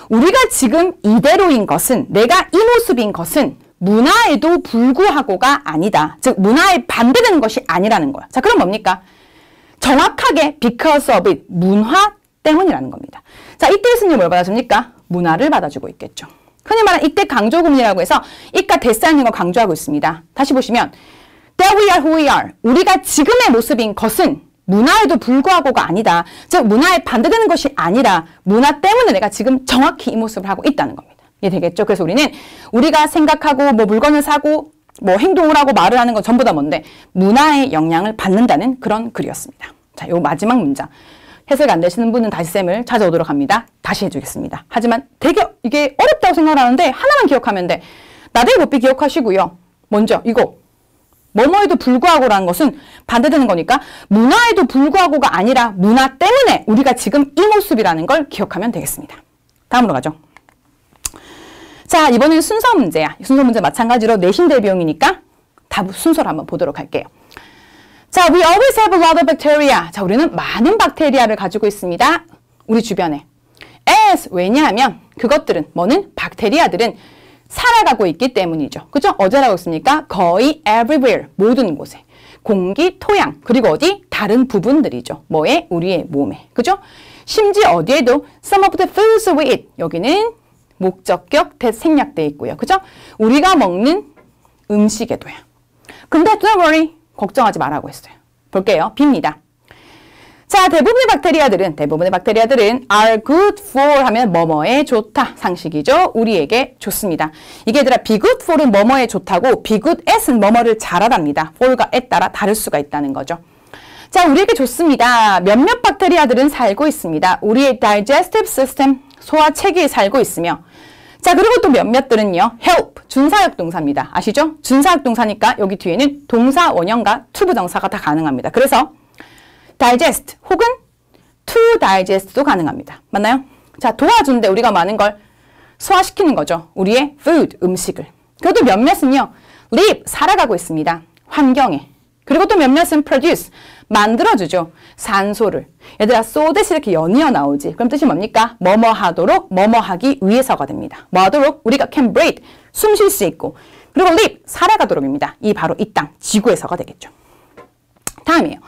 A: 우리가 지금 이대로인 것은, 내가 이 모습인 것은 문화에도 불구하고가 아니다. 즉 문화에 반대되는 것이 아니라는 거야. 자, 그럼 뭡니까? 정확하게 because of it, 문화 때문이라는 겁니다. 자, 이 뜻은 뭘 받아줍니까? 문화를 받아주고 있겠죠. 흔히 말하는 이때 강조구문이라고 해서 이과 대사하는 거 강조하고 있습니다. 다시 보시면 that we are who we are, 우리가 지금의 모습인 것은 문화에도 불구하고가 아니다. 즉 문화에 반대되는 것이 아니라 문화 때문에 내가 지금 정확히 이 모습을 하고 있다는 겁니다. 이해되겠죠? 그래서 우리는 우리가 생각하고 뭐 물건을 사고 뭐 행동을 하고 말을 하는 건 전부 다 뭔데? 문화의 영향을 받는다는 그런 글이었습니다. 자, 요 마지막 문장. 해석이 안 되시는 분은 다시 쌤을 찾아오도록 합니다. 다시 해주겠습니다. 하지만 되게 이게 어렵다고 생각하는데 하나만 기억하면 돼. 나대의 법비 기억하시고요. 먼저 이거. 뭐뭐에도 불구하고라는 것은 반대되는 거니까 문화에도 불구하고가 아니라 문화 때문에 우리가 지금 이 모습이라는 걸 기억하면 되겠습니다. 다음으로 가죠. 자, 이번엔 순서 문제야. 순서 문제 마찬가지로 내신 대비용이니까 답 순서를 한번 보도록 할게요. 자, we always have a lot of bacteria. 자, 우리는 많은 박테리아를 가지고 있습니다. 우리 주변에. as, 왜냐하면 그것들은, 뭐는? 박테리아들은 살아가고 있기 때문이죠. 그죠? 어디라고 했습니까? 거의 everywhere, 모든 곳에. 공기, 토양, 그리고 어디? 다른 부분들이죠. 뭐에? 우리의 몸에. 그죠? 심지어 어디에도 some of the foods we eat. 여기는 목적격 생략되어 있고요. 그죠? 우리가 먹는 음식에도요. 근데 don't worry, 걱정하지 말라고 했어요. 볼게요. B입니다. 자, 대부분의 박테리아들은 are good for 하면 뭐뭐에 좋다. 상식이죠. 우리에게 좋습니다. 이게 얘들아 be good for은 뭐뭐에 좋다고 be good at은 뭐뭐를 잘하답니다. for과 at 따라 다를 수가 있다는 거죠. 자, 우리에게 좋습니다. 몇몇 박테리아들은 살고 있습니다. 우리의 digestive system, 소화 체계에 살고 있으며 자, 그리고 또 몇몇들은요. help, 준사역 동사입니다. 아시죠? 준사역 동사니까 여기 뒤에는 동사 원형과 to 부정사가 다 가능합니다. 그래서 digest 혹은 to digest도 가능합니다. 맞나요? 자, 도와준데 우리가 많은 걸 소화시키는 거죠. 우리의 food, 음식을. 그래도 몇몇은요. live, 살아가고 있습니다. 환경에. 그리고 또 몇몇은 produce, 만들어주죠. 산소를. 얘들아, so 대신 이렇게 연이어 나오지. 그럼 뜻이 뭡니까? 뭐뭐 하도록, 뭐뭐 하기 위해서가 됩니다. 뭐 하도록? 우리가 can breathe, 숨 쉴 수 있고. 그리고 live, 살아가도록입니다. 이 바로 이 땅, 지구에서가 되겠죠. 다음이에요.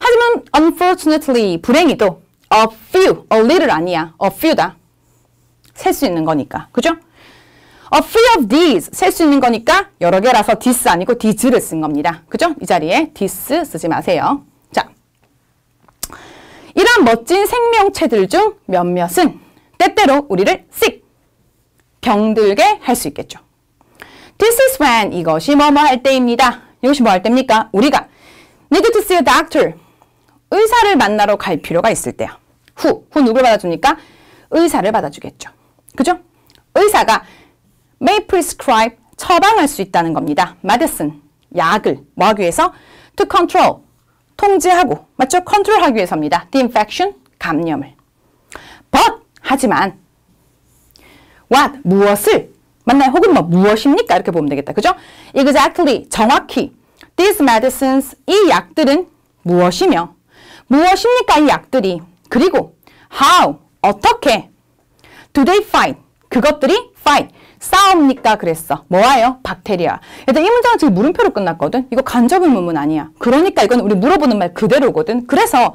A: 하지만 unfortunately, 불행히도 a few, a little 아니야. a few다. 셀 수 있는 거니까. 그죠? A few of these, 셀 수 있는 거니까 여러 개라서 this 아니고 these를 쓴 겁니다. 그죠? 이 자리에 this 쓰지 마세요. 자, 이런 멋진 생명체들 중 몇몇은 때때로 우리를 sick, 병들게 할 수 있겠죠. This is when, 이것이 뭐뭐 할 때입니다. 이것이 뭐 할 때입니까? 우리가 need to see a doctor, 의사를 만나러 갈 필요가 있을 때요. who 누굴 받아줍니까? 의사를 받아주겠죠. 그죠? 의사가 may prescribe, 처방할 수 있다는 겁니다. medicine, 약을 뭐 하기 위해서? to control, 통제하고, 맞죠? 컨트롤하기 위해서입니다. the infection, 감염을. but, 하지만 what, 무엇을 맞나요? 혹은 뭐 무엇입니까? 이렇게 보면 되겠다. 그죠? exactly, 정확히 these medicines, 이 약들은 무엇이며 무엇입니까? 이 약들이. 그리고 how, 어떻게 do they fight, 그것들이 fight, 싸웁니까? 그랬어. 뭐와요? 박테리아. 얘들 이 문장은 지금 물음표로 끝났거든. 이거 간접 의문문 아니야. 그러니까 이건 우리 물어보는 말 그대로거든. 그래서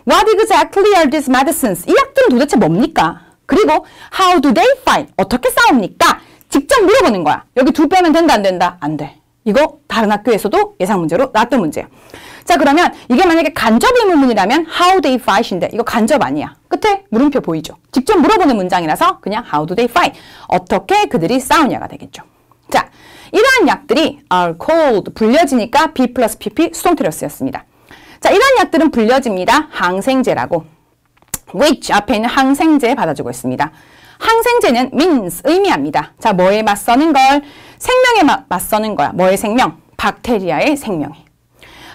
A: what exactly are these medicines? 이 약들은 도대체 뭡니까? 그리고 how do they fight? 어떻게 싸웁니까? 직접 물어보는 거야. 여기 두 빼면 된다, 안 된다? 안 돼. 이거 다른 학교에서도 예상 문제로 나왔던 문제야. 자, 그러면 이게 만약에 간접 의문문이라면 how they fight인데 이거 간접 아니야. 끝에 물음표 보이죠? 직접 물어보는 문장이라서 그냥 how do they fight? 어떻게 그들이 싸우냐가 되겠죠. 자, 이러한 약들이 are called, 불려지니까 B 플러스 PP 수동태로 쓰였습니다. 자, 이러한 약들은 불려집니다. 항생제라고. which 앞에 있는 항생제 받아주고 있습니다. 항생제는 means, 의미합니다. 자, 뭐에 맞서는 걸? 생명에 맞서는 거야. 뭐의 생명? 박테리아의 생명에.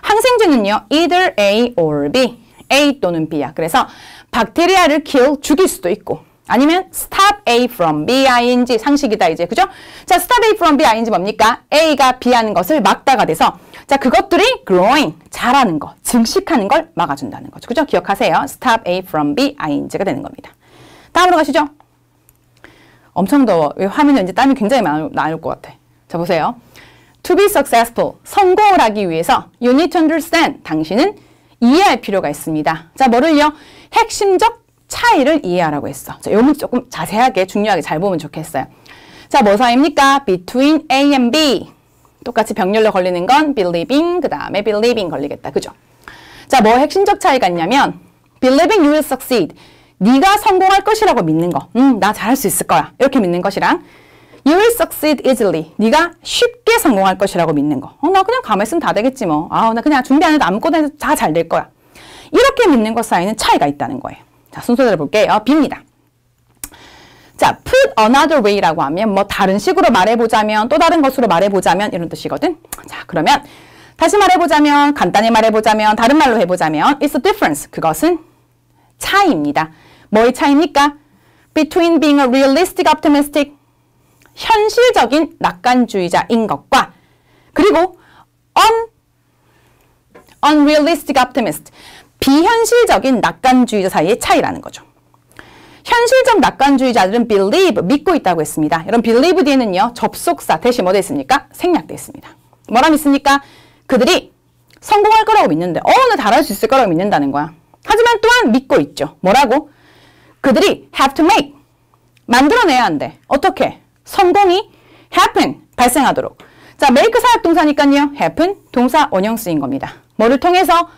A: 항생제는요, either A or B, A 또는 B야. 그래서 박테리아를 kill, 죽일 수도 있고, 아니면 stop A from B, ing, 상식이다 이제, 그죠? 자, stop A from B, ing 뭡니까? A가 B 하는 것을 막다가 돼서, 자, 그것들이 growing, 자라는 거, 증식하는 걸 막아준다는 거죠. 그죠? 기억하세요. stop A from B, ing가 되는 겁니다. 다음으로 가시죠. 엄청 더워. 화면에 이제 땀이 굉장히 나올 것 같아. 자, 보세요. To be successful, 성공을 하기 위해서 you need to understand, 당신은 이해할 필요가 있습니다. 자, 뭐를요? 핵심적 차이를 이해하라고 했어. 자, 요 문제 조금 자세하게, 중요하게 잘 보면 좋겠어요. 자, 뭐 사이입니까? Between A and B. 똑같이 병렬로 걸리는 건 believing, 그 다음에 believing 걸리겠다. 그죠? 자, 뭐 핵심적 차이가 있냐면 believing you will succeed. 네가 성공할 것이라고 믿는 거. 나 잘할 수 있을 거야. 이렇게 믿는 것이랑 you will succeed easily. 네가 쉽게 성공할 것이라고 믿는 거. 나 그냥 가만히 있으면 다 되겠지 뭐. 나 그냥 준비 안 해도 아무거나 해도 다 잘 될 거야. 이렇게 믿는 것 사이에는 차이가 있다는 거예요. 자, 순서대로 볼게요. B입니다. 자, put another way라고 하면 뭐 다른 식으로 말해보자면, 또 다른 것으로 말해보자면 이런 뜻이거든. 자, 그러면 다시 말해보자면, 간단히 말해보자면, 다른 말로 해보자면 it's a difference. 그것은 차이입니다. 뭐의 차이입니까? Between being a realistic optimistic, 현실적인 낙관주의자인 것과 그리고 unrealistic optimist, 비현실적인 낙관주의자 사이의 차이라는 거죠. 현실적 낙관주의자들은 believe, 믿고 있다고 했습니다. 여러분 believe 뒤에는요, 접속사 대신 뭐 돼 있습니까? 생략돼 있습니다. 뭐라 믿습니까? 그들이 성공할 거라고 믿는데 나 잘할 수 있을 거라고 믿는다는 거야. 하지만 또한 믿고 있죠. 뭐라고? 그들이 have to make, 만들어내야 한대. 어떻게? 성공이 happen, 발생하도록. 자, make 사역동사니까요. happen, 동사 원형 쓰인 겁니다. 뭐를 통해서?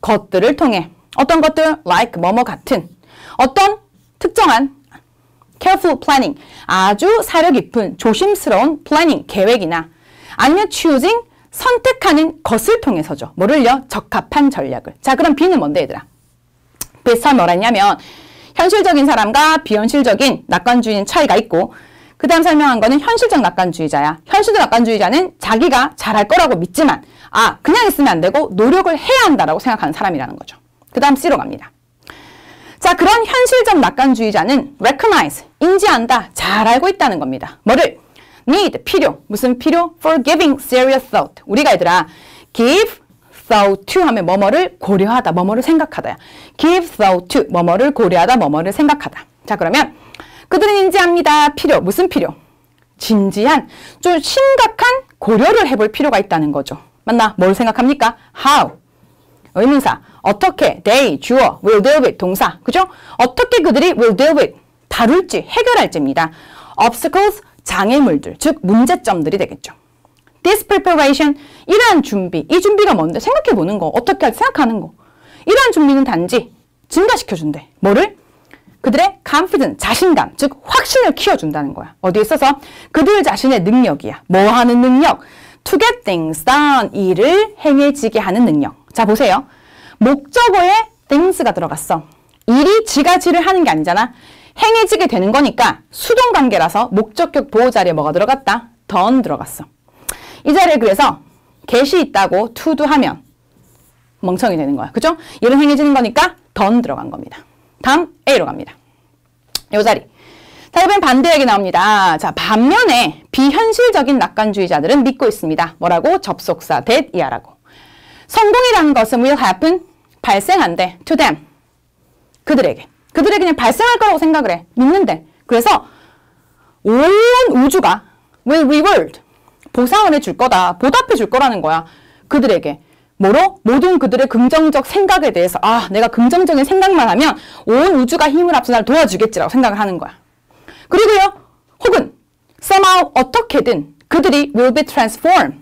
A: 것들을 통해. 어떤 것들? like, 뭐뭐 같은. 어떤 특정한 careful planning, 아주 사려 깊은 조심스러운 planning, 계획이나 아니면 choosing, 선택하는 것을 통해서죠. 뭐를요? 적합한 전략을. 자, 그럼 B는 뭔데 얘들아? 비슷한 뭐라 했냐면 현실적인 사람과 비현실적인 낙관주의는 차이가 있고, 그 다음 설명한 거는 현실적 낙관주의자야. 현실적 낙관주의자는 자기가 잘할 거라고 믿지만 그냥 있으면 안 되고 노력을 해야 한다라고 생각하는 사람이라는 거죠. 그 다음 C로 갑니다. 자, 그런 현실적 낙관주의자는 recognize, 인지한다, 잘 알고 있다는 겁니다. 뭐를? need, 필요. 무슨 필요? for giving serious thought. 우리가 얘들아 give thought to 하면 뭐뭐를 고려하다, 뭐뭐를 생각하다. give thought to 뭐뭐를 고려하다, 뭐뭐를 생각하다. 자, 그러면 그들은 인지합니다. 필요, 무슨 필요? 진지한, 좀 심각한 고려를 해볼 필요가 있다는 거죠. 맞나? 뭘 생각합니까? how. 의문사. 어떻게, they, 주어, will deal with, 동사. 그죠? 어떻게 그들이 will deal with, 다룰지, 해결할지입니다. obstacles, 장애물들, 즉 문제점들이 되겠죠. this preparation, 이러한 준비, 이 준비가 뭔데? 생각해보는 거, 어떻게 할지 생각하는 거. 이러한 준비는 단지 증가시켜준대. 뭐를? 그들의 confidence, 자신감, 즉 확신을 키워준다는 거야. 어디에 있어서? 그들 자신의 능력이야. 뭐 하는 능력? to get things done, 일을 행해지게 하는 능력. 자, 보세요. 목적어에 things가 들어갔어. 일이 지가 지를 하는 게 아니잖아. 행해지게 되는 거니까 수동관계라서 목적격 보호자리에 뭐가 들어갔다? done 들어갔어. 이 자리에 그래서 get이 있다고 to도 하면 멍청이 되는 거야. 그죠? 일은 행해지는 거니까 done 들어간 겁니다. 다음 A로 갑니다. 요 자리. 자, 이번엔 반대 얘기 나옵니다. 자, 반면에 비현실적인 낙관주의자들은 믿고 있습니다. 뭐라고? 접속사 that 이하라고. 성공이라는 것은 will happen, 발생한대. to them, 그들에게. 그들에게 그냥 발생할 거라고 생각을 해. 믿는데. 그래서 온 우주가 will reward, 보상을 해줄 거다. 보답해 줄 거라는 거야. 그들에게. 뭐로? 모든 그들의 긍정적 생각에 대해서 내가 긍정적인 생각만 하면 온 우주가 힘을 합쳐 날 도와주겠지라고 생각을 하는 거야. 그리고요. 혹은 somehow 어떻게든 그들이 will be transformed.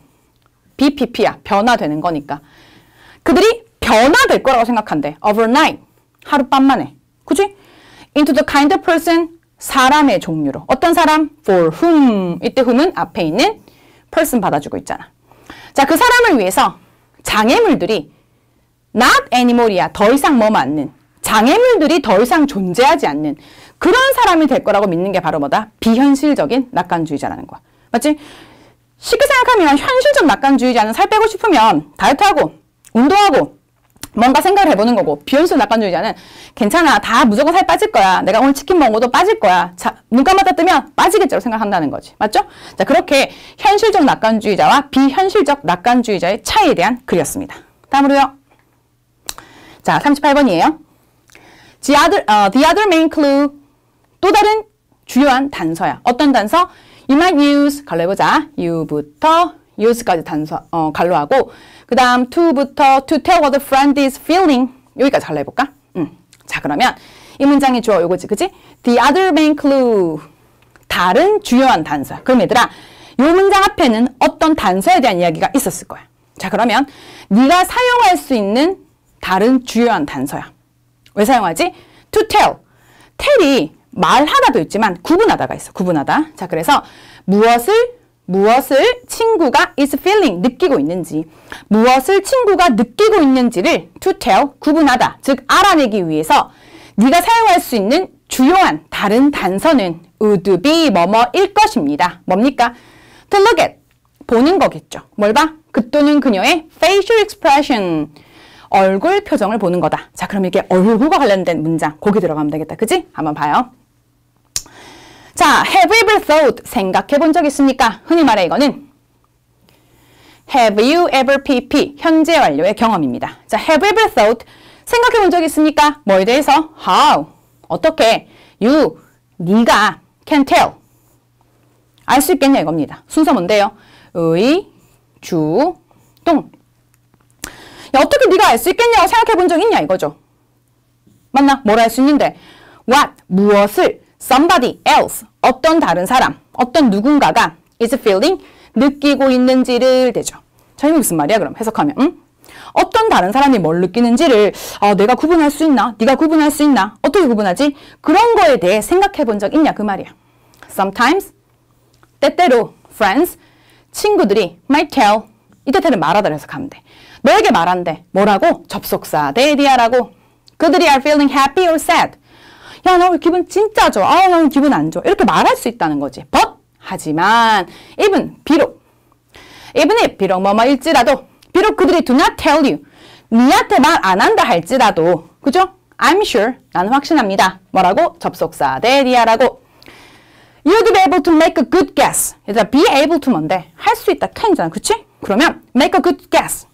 A: BPP야. 변화되는 거니까. 그들이 변화될 거라고 생각한대. overnight. 하룻밤 만에. 그치? into the kind of person. 사람의 종류로. 어떤 사람? for whom. 이때 whom은 앞에 있는 person 받아주고 있잖아. 자, 그 사람을 위해서 장애물들이 not anymor이야. 더 이상 뭐 맞는. 장애물들이 더 이상 존재하지 않는 그런 사람이 될 거라고 믿는 게 바로 뭐다? 비현실적인 낙관주의자라는 거야. 맞지? 쉽게 생각하면 현실적 낙관주의자는 살 빼고 싶으면 다이어트하고 운동하고 뭔가 생각을 해보는 거고, 비현실 낙관주의자는 괜찮아. 다 무조건 살 빠질 거야. 내가 오늘 치킨 먹어도 빠질 거야. 자, 눈 감았다 뜨면 빠지겠지라고 생각한다는 거지. 맞죠? 자, 그렇게 현실적 낙관주의자와 비현실적 낙관주의자의 차이에 대한 글이었습니다. 다음으로요. 자, 38번이에요. The other main clue. 또 다른 주요한 단서야. 어떤 단서? You might use. 갈로 해보자. you부터 use까지 단서, 갈로하고, 그 다음 to부터 to tell what a friend is feeling. 여기까지 갈로 해볼까? 자, 그러면 이 문장의 주어 요거지, 그치? The other main clue. 다른 주요한 단서야. 그럼 얘들아, 이 문장 앞에는 어떤 단서에 대한 이야기가 있었을 거야. 자, 그러면 네가 사용할 수 있는 다른 주요한 단서야. 왜 사용하지? to tell. tell이 말하다도 있지만 구분하다가 있어. 구분하다. 자, 그래서 무엇을 친구가 is feeling, 느끼고 있는지, 무엇을 친구가 느끼고 있는지를 to tell, 구분하다, 즉 알아내기 위해서 네가 사용할 수 있는 주요한 다른 단서는 would be 뭐뭐일 것입니다. 뭡니까? to look at, 보는 거겠죠. 뭘 봐? 그 또는 그녀의 facial expression, 얼굴 표정을 보는 거다. 자, 그럼 이게 얼굴과 관련된 문장, 거기 들어가면 되겠다. 그지? 한번 봐요. 자, have you ever thought, 생각해 본 적 있습니까? 흔히 말해 이거는 have you ever pp, 현재 완료의 경험입니다. 자, have you ever thought, 생각해 본 적 있습니까? 뭐에 대해서? how, 어떻게, you, 네가 can tell, 알 수 있겠냐 이겁니다. 순서 뭔데요? 의, 주, 동. 야, 어떻게 네가 알 수 있겠냐고 생각해 본 적 있냐 이거죠. 맞나? 뭘 알 수 있는데 what, 무엇을 somebody else, 어떤 다른 사람, 어떤 누군가가 is feeling, 느끼고 있는지를 되죠. 자, 이게 무슨 말이야 그럼 해석하면 어떤 다른 사람이 뭘 느끼는지를 내가 구분할 수 있나? 네가 구분할 수 있나? 어떻게 구분하지? 그런 거에 대해 생각해 본 적 있냐 그 말이야. Sometimes, 때때로 friends, 친구들이 might tell, 이 때때로 말하다를 해석하면 돼. 너에게 말한대. 뭐라고? 접속사 they라고. 그들이 are feeling happy or sad. 야, 나 오늘 기분 진짜 좋아. 나 오늘 기분 안 좋아. 이렇게 말할 수 있다는 거지. But, 하지만, even, 비록. even if, 비록 뭐뭐일지라도, 비록 그들이 do not tell you, 니한테 말 안 한다 할지라도, 그죠? I'm sure, 나는 확신합니다. 뭐라고? 접속사 the라고. You'd be able to make a good guess. 얘들아, be able to 뭔데? 할 수 있다, can이잖아. 그치? 그러면 make a good guess.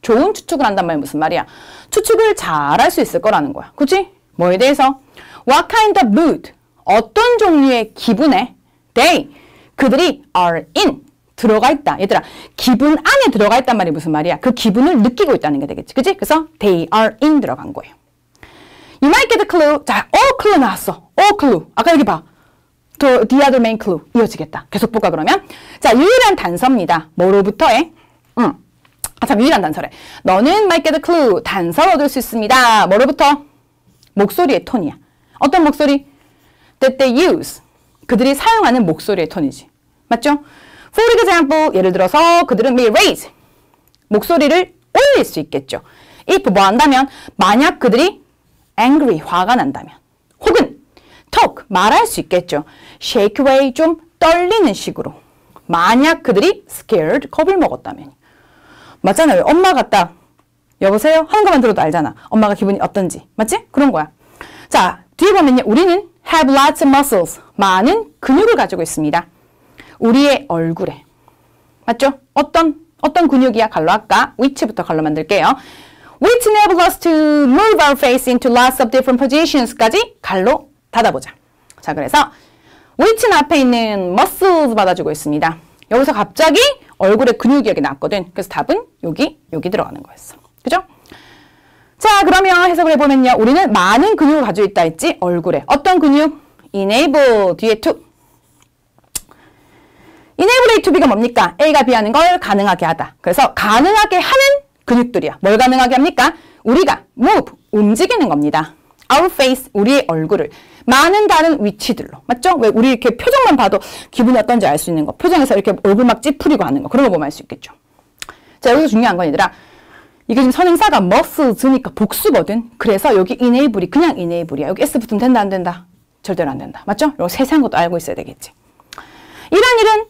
A: 좋은 추측을 한단 말이 무슨 말이야? 추측을 잘할 수 있을 거라는 거야. 그치? 뭐에 대해서? What kind of mood? 어떤 종류의 기분에 they, 그들이 are in, 들어가 있다. 얘들아, 기분 안에 들어가 있단 말이 무슨 말이야? 그 기분을 느끼고 있다는 게 되겠지. 그치? 그래서 they are in 들어간 거예요. You might get a clue. 자, clue 나왔어. clue. 아까 여기 봐. The other main clue. 이어지겠다. 계속 볼까 그러면? 자, 유일한 단서입니다. 뭐로부터의? 참, 유일한 단서래. 너는 might get a clue. 단서를 얻을 수 있습니다. 뭐로부터? 목소리의 톤이야. 어떤 목소리? That they use. 그들이 사용하는 목소리의 톤이지. 맞죠? For example, 예를 들어서 그들은 may raise. 목소리를 올릴 수 있겠죠. if 뭐 한다면? 만약 그들이 angry, 화가 난다면. 혹은 talk, 말할 수 있겠죠. shake away, 좀 떨리는 식으로. 만약 그들이 scared, 겁을 먹었다면. 맞잖아요. 엄마가 딱 여보세요? 하는 것만 들어도 알잖아. 엄마가 기분이 어떤지. 맞지? 그런 거야. 자, 뒤에 보면요. 우리는 have lots of muscles. 많은 근육을 가지고 있습니다. 우리의 얼굴에. 맞죠? 어떤 근육이야? 갈로 할까? which부터 갈로 만들게요. Which enable us to move our face into lots of different positions까지 갈로 닫아보자. 자, 그래서 which는 앞에 있는 muscles 받아주고 있습니다. 여기서 갑자기 얼굴에 근육이 여기 나왔거든. 그래서 답은 여기 들어가는 거였어. 그죠? 자, 그러면 해석을 해보면요. 우리는 많은 근육을 가지고 있다 했지? 얼굴에. 어떤 근육? enable 뒤에 to. enable A to B가 뭡니까? A가 B 하는 걸 가능하게 하다. 그래서 가능하게 하는 근육들이야. 뭘 가능하게 합니까? 우리가 move, 움직이는 겁니다. Our face, 우리의 얼굴을 많은 다른 위치들로. 맞죠? 왜 우리 이렇게 표정만 봐도 기분이 어떤지 알 수 있는 거. 표정에서 이렇게 얼굴 막 찌푸리고 하는 거. 그런 거 보면 알 수 있겠죠. 자, 여기서 중요한 건 얘들아. 이게 지금 선행사가 muscles니까 복수거든. 그래서 여기 enable이 그냥 enable이야. 여기 s 붙으면 된다 안 된다? 절대로 안 된다. 맞죠? 이거 세세한 것도 알고 있어야 되겠지. 이런 일은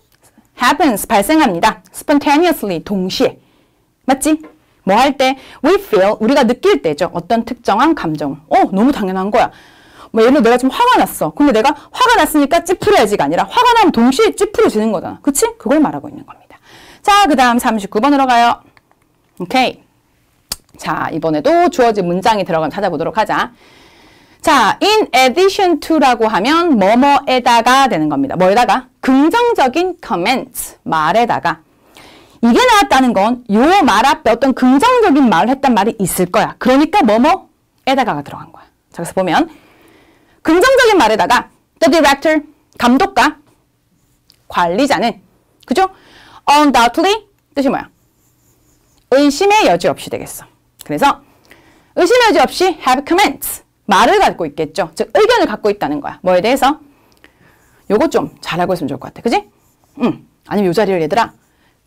A: happens, 발생합니다. spontaneously, 동시에. 맞지? 뭐 할 때? we feel, 우리가 느낄 때죠. 어떤 특정한 감정. 너무 당연한 거야. 뭐 예를 들어 내가 지금 화가 났어. 근데 내가 화가 났으니까 찌푸려야지가 아니라 화가 나면 동시에 찌푸려지는 거잖아. 그치? 그걸 말하고 있는 겁니다. 자, 그 다음 39번으로 가요. 오케이. 자, 이번에도 주어진 문장이 들어가면 찾아보도록 하자. 자, in addition to라고 하면 뭐뭐에다가 되는 겁니다. 뭐에다가? 긍정적인 comments, 말에다가. 이게 나왔다는 건 요 말 앞에 어떤 긍정적인 말을 했단 말이 있을 거야. 그러니까 뭐뭐에다가가 들어간 거야. 자, 그래서 보면 긍정적인 말에다가 the director, 감독과 관리자는, 그죠? undoubtedly, 뜻이 뭐야? 의심의 여지 없이 되겠어. 그래서 의심의 여지 없이 have comments, 말을 갖고 있겠죠. 즉 의견을 갖고 있다는 거야. 뭐에 대해서? 요거 좀 잘 알고 있으면 좋을 것 같아. 그지? 아니면 요 자리를 얘들아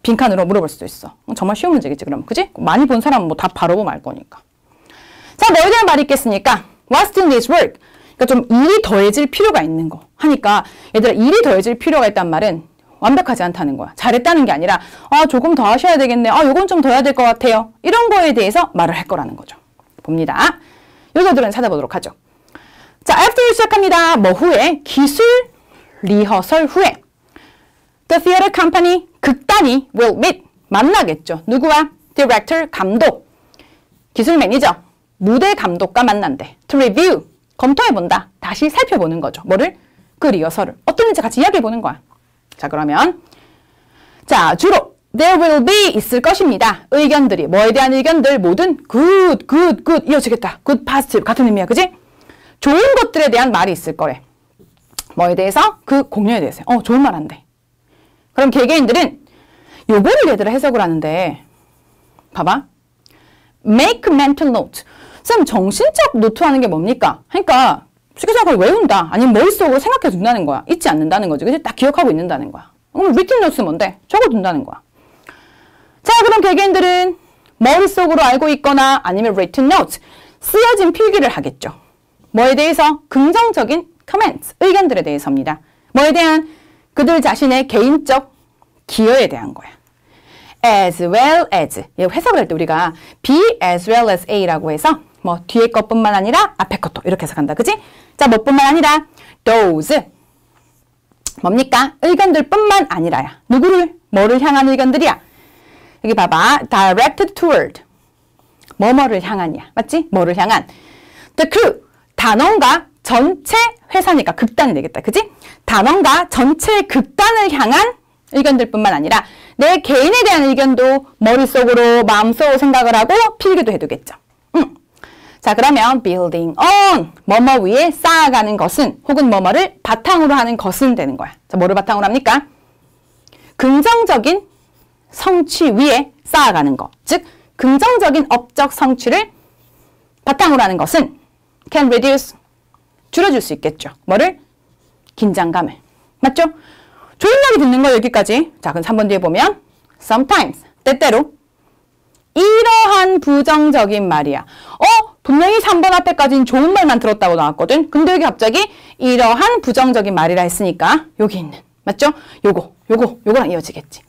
A: 빈칸으로 물어볼 수도 있어. 정말 쉬운 문제겠지 그럼. 그지? 많이 본 사람은 뭐 다 바로 보면 알 거니까. 자, 뭐에 대한 말이 있겠습니까? What's doing this work? 그러니까 좀 일이 더해질 필요가 있는 거 하니까 얘들아 일이 더해질 필요가 있단 말은 완벽하지 않다는 거야. 잘했다는 게 아니라 조금 더 하셔야 되겠네. 요건 좀 더 해야 될 것 같아요. 이런 거에 대해서 말을 할 거라는 거죠. 봅니다. 요소들은 찾아보도록 하죠. 자, after를 시작합니다. 뭐 후에? 기술 리허설 후에 The theater company, 극단이 will meet, 만나겠죠. 누구와? Director, 감독, 기술 매니저, 무대 감독과 만난대. To review, 검토해본다. 다시 살펴보는 거죠. 뭐를? 그 리허설을. 어떤지 같이 이야기해보는 거야. 자, 그러면 자, 주로 there will be 있을 것입니다. 의견들이. 뭐에 대한 의견들? 모든 good, good, good 이어지겠다. good, positive 같은 의미야. 그지? 좋은 것들에 대한 말이 있을 거래. 뭐에 대해서? 그 공연에 대해서. 좋은 말 한대. 그럼 개개인들은 요거를 얘들아 해석을 하는데 봐봐. make mental note. 쌤, 정신적 노트하는 게 뭡니까? 그러니까 쉽게 생각하면 외운다. 아니면 머릿속으로 생각해 둔다는 거야. 잊지 않는다는 거지. 그치? 딱 기억하고 있는다는 거야. 그럼 written notes 뭔데? 적어둔다는 거야. 자, 그럼 개개인들은 머릿속으로 알고 있거나 아니면 written notes, 쓰여진 필기를 하겠죠. 뭐에 대해서? 긍정적인 comments, 의견들에 대해서입니다. 뭐에 대한? 그들 자신의 개인적 기여에 대한 거야. as well as. 해석을 할 때 우리가 be as well as A라고 해서 뭐 뒤에 것뿐만 아니라 앞에 것도 이렇게 해석한다. 그치? 자, 뭐뿐만 아니라 those. 뭡니까? 의견들 뿐만 아니라야. 누구를? 뭐를 향한 의견들이야? 여기 봐봐. directed toward. 뭐뭐를 향한이야. 맞지? 뭐를 향한. The crew, 단원과 전체 회사니까 극단이 되겠다. 그지? 단원과 전체 극단을 향한 의견들 뿐만 아니라 내 개인에 대한 의견도 머릿속으로 마음속으로 생각을 하고 필기도 해두겠죠. 자, 그러면 building on, 뭐뭐 위에 쌓아가는 것은 혹은 뭐뭐를 바탕으로 하는 것은 되는 거야. 자, 뭐를 바탕으로 합니까? 긍정적인 성취 위에 쌓아가는 것. 즉, 긍정적인 업적 성취를 바탕으로 하는 것은 can reduce, 줄여줄 수 있겠죠. 뭐를? 긴장감을. 맞죠? 조용하게 듣는 거 여기까지. 자, 그럼 3번 뒤에 보면 sometimes, 때때로 이러한 부정적인 말이야. 분명히 3번 앞에까지는 좋은 말만 들었다고 나왔거든. 근데 여기 갑자기 이러한 부정적인 말이라 했으니까 여기 있는, 맞죠? 요거랑 이어지겠지.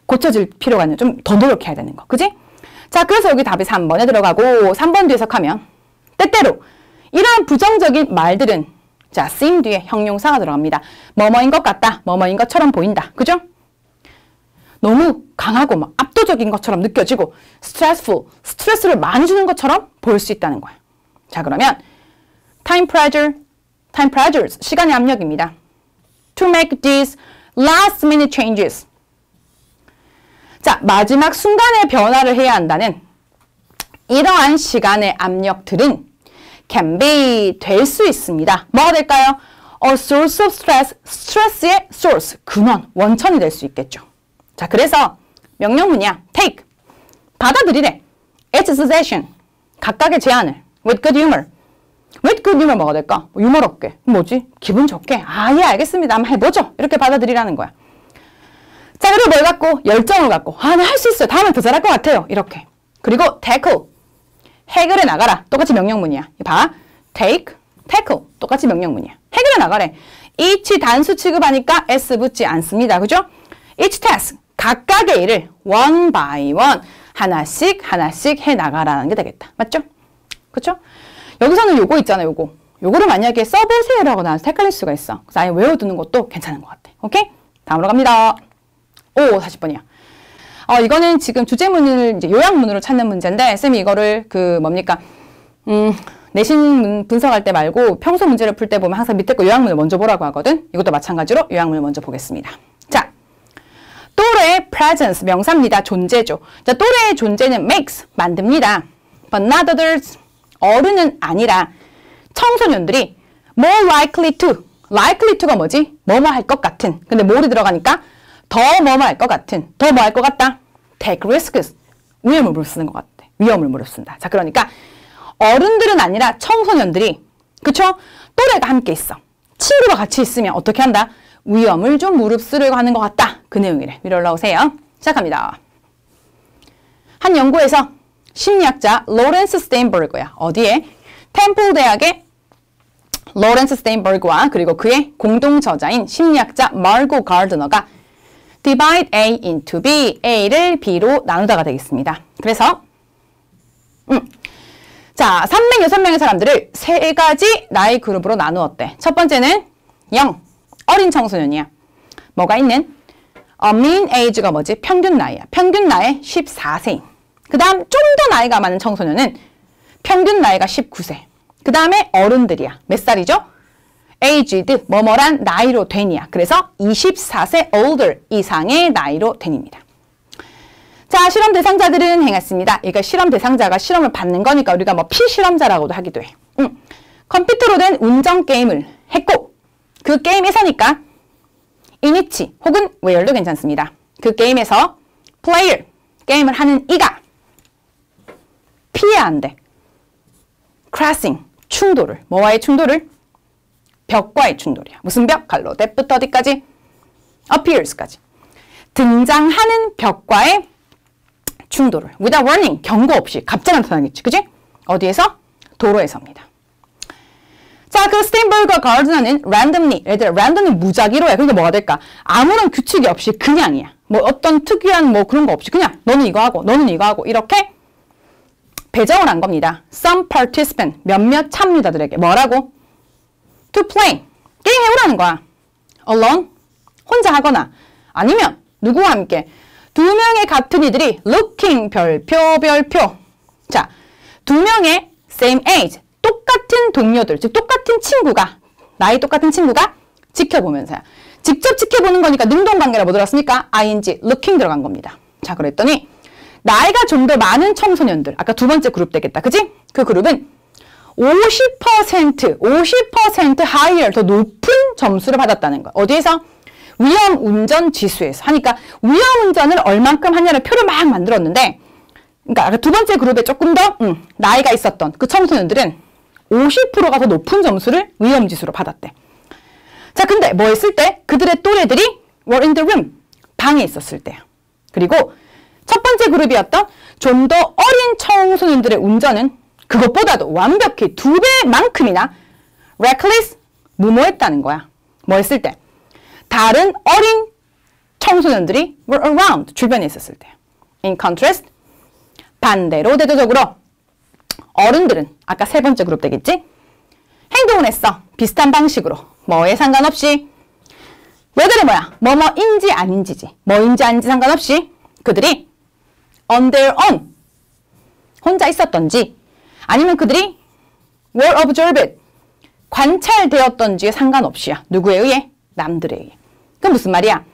A: 고쳐질 필요가 있는, 좀 더 노력해야 되는 거. 그지? 자, 그래서 여기 답이 3번에 들어가고 3번 뒤에 해석하면 때때로 이러한 부정적인 말들은 자, seem 뒤에 형용사가 들어갑니다. 뭐뭐인 것 같다. 뭐뭐인 것처럼 보인다. 그죠? 너무 강하고 막 압도적인 것처럼 느껴지고 stressful, 스트레스를 많이 주는 것처럼 보일 수 있다는 거야. 자, 그러면 time pressures, 시간의 압력입니다. To make these last minute changes. 자, 마지막 순간에 변화를 해야 한다는 이러한 시간의 압력들은 can be, 될 수 있습니다. 뭐가 될까요? A source of stress, 스트레스의 source, 근원, 원천이 될 수 있겠죠. 자, 그래서 명령문이야. take, 받아들이래. It's a suggestion, 각각의 제안을. With good humor. With good humor 뭐가 될까? 유머롭게. 뭐지? 기분 좋게. 아, 예, 알겠습니다. 한번 해보죠. 이렇게 받아들이라는 거야. 자, 그리고 뭘 갖고? 열정을 갖고. 아, 나 할 수 있어요. 다음엔 더 잘할 것 같아요. 이렇게. 그리고 tackle, 해결해 나가라. 똑같이 명령문이야. 봐. take, tackle. 똑같이 명령문이야. 해결해 나가래. each 단수 취급하니까 s 붙지 않습니다. 그죠? each task, 각각의 일을 one by one, 하나씩 해 나가라는 게 되겠다. 맞죠? 그쵸? 여기서는 요거 있잖아요. 요거를 만약에 써보세요라고 나와서 헷갈릴 수가 있어. 그래서 아예 외워두는 것도 괜찮은 것 같아. 오케이? 다음으로 갑니다. 40번이야. 이거는 지금 주제문을 이제 요약문으로 찾는 문제인데, 쌤이 이거를 내신 분석할 때 말고 평소 문제를 풀 때 보면 항상 밑에 거 요약문을 먼저 보라고 하거든. 이것도 마찬가지로 요약문을 먼저 보겠습니다. 자, 또래의 presence, 명사입니다. 존재죠. 자, 또래의 존재는 makes, 만듭니다. But not others, 어른은 아니라 청소년들이 more likely to가 뭐지? 뭐뭐 할 것 같은. 근데 more이 들어가니까 더 뭐뭐 할 것 같은. 더 뭐 할 것 같다? take risks, 위험을 무릅쓰는 것 같아. 위험을 무릅쓴다. 자, 그러니까 어른들은 아니라 청소년들이, 그쵸? 또래가 함께 있어. 친구가 같이 있으면 어떻게 한다? 위험을 좀 무릅쓰려고 하는 것 같다. 그 내용이래. 위로 올라오세요. 시작합니다. 한 연구에서 심리학자 로렌스 스테인버그야. 어디에? 템플 대학의 로렌스 스테인버그와 그리고 그의 공동 저자인 심리학자 마르고 가르드너가 divide A into B, A를 B로 나누다가 되겠습니다. 그래서 자, 306명의 사람들을 세 가지 나이 그룹으로 나누었대. 첫 번째는 0, 어린 청소년이야. 뭐가 있는? mean age가 뭐지? 평균 나이야. 평균 나이 14세인. 그 다음 좀 더 나이가 많은 청소년은 평균 나이가 19세. 그 다음에 어른들이야. 몇 살이죠? aged, 뭐뭐란 나이로 된이야. 그래서 24세 older 이상의 나이로 된입니다. 자, 실험 대상자들은 행했습니다. 이거 실험 대상자가 실험을 받는 거니까 우리가 뭐 피실험자라고도 하기도 해. 컴퓨터로 된 운전 게임을 했고 그 게임에서니까 이니치 혹은 웨어도 괜찮습니다. 그 게임에서 플레이어, 게임을 하는 이가 피해야 한대. 크래싱, 충돌을. 뭐와의 충돌을? 벽과의 충돌이야. 무슨 벽? 갈로 대부터 어디까지? appears까지. 등장하는 벽과의 충돌을. without warning, 경고 없이 갑자기 나타나겠지. 그지? 어디에서? 도로에서입니다. 자, 그 스테인버그와 가르드너는 randomly, 얘들아, randomly 무작위로 해. 그러니까 뭐가 될까? 아무런 규칙이 없이 그냥이야. 뭐 어떤 특이한 뭐 그런 거 없이 그냥 너는 이거 하고 너는 이거 하고 이렇게 배정을 한 겁니다. Some participant, 몇몇 참여자들에게 뭐라고? To play, 게임 해보라는 거야. Alone, 혼자 하거나 아니면 누구와 함께 두 명의 같은 이들이 looking, 별표. 자, 두 명의 same age, 똑같은 동료들, 즉 똑같은 친구가, 나이 똑같은 친구가 지켜보면서요. 직접 지켜보는 거니까 능동관계라 뭐 들어갔습니까? ing, looking 들어간 겁니다. 자, 그랬더니 나이가 좀 더 많은 청소년들, 아까 두 번째 그룹 되겠다. 그지? 그 그룹은 50% higher, 더 높은 점수를 받았다는 거. 어디에서? 위험 운전 지수에서. 하니까 위험 운전을 얼만큼 하냐를 표를 막 만들었는데, 그러니까 아까 두 번째 그룹에 조금 더 나이가 있었던 그 청소년들은 50%가 더 높은 점수를 위험 지수로 받았대. 자, 근데 뭐 했을 때? 그들의 또래들이 were in the room, 방에 있었을 때요. 그리고 첫 번째 그룹이었던 좀 더 어린 청소년들의 운전은 그것보다도 완벽히 2배만큼이나 reckless, 무모했다는 거야. 뭐 했을 때? 다른 어린 청소년들이 were around, 주변에 있었을 때. In contrast, 반대로 대조적으로 어른들은 아까 세 번째 그룹 되겠지? 행동을 했어. 비슷한 방식으로. 뭐에 상관없이. 왜들은 뭐야? 뭐뭐인지 아닌지지. 뭐인지 아닌지 상관없이 그들이 on their own, 혼자 있었던지 아니면 그들이 were observed, 관찰되었던지에 상관없이야. 누구에 의해? 남들에 의해. 그럼 무슨 말이야?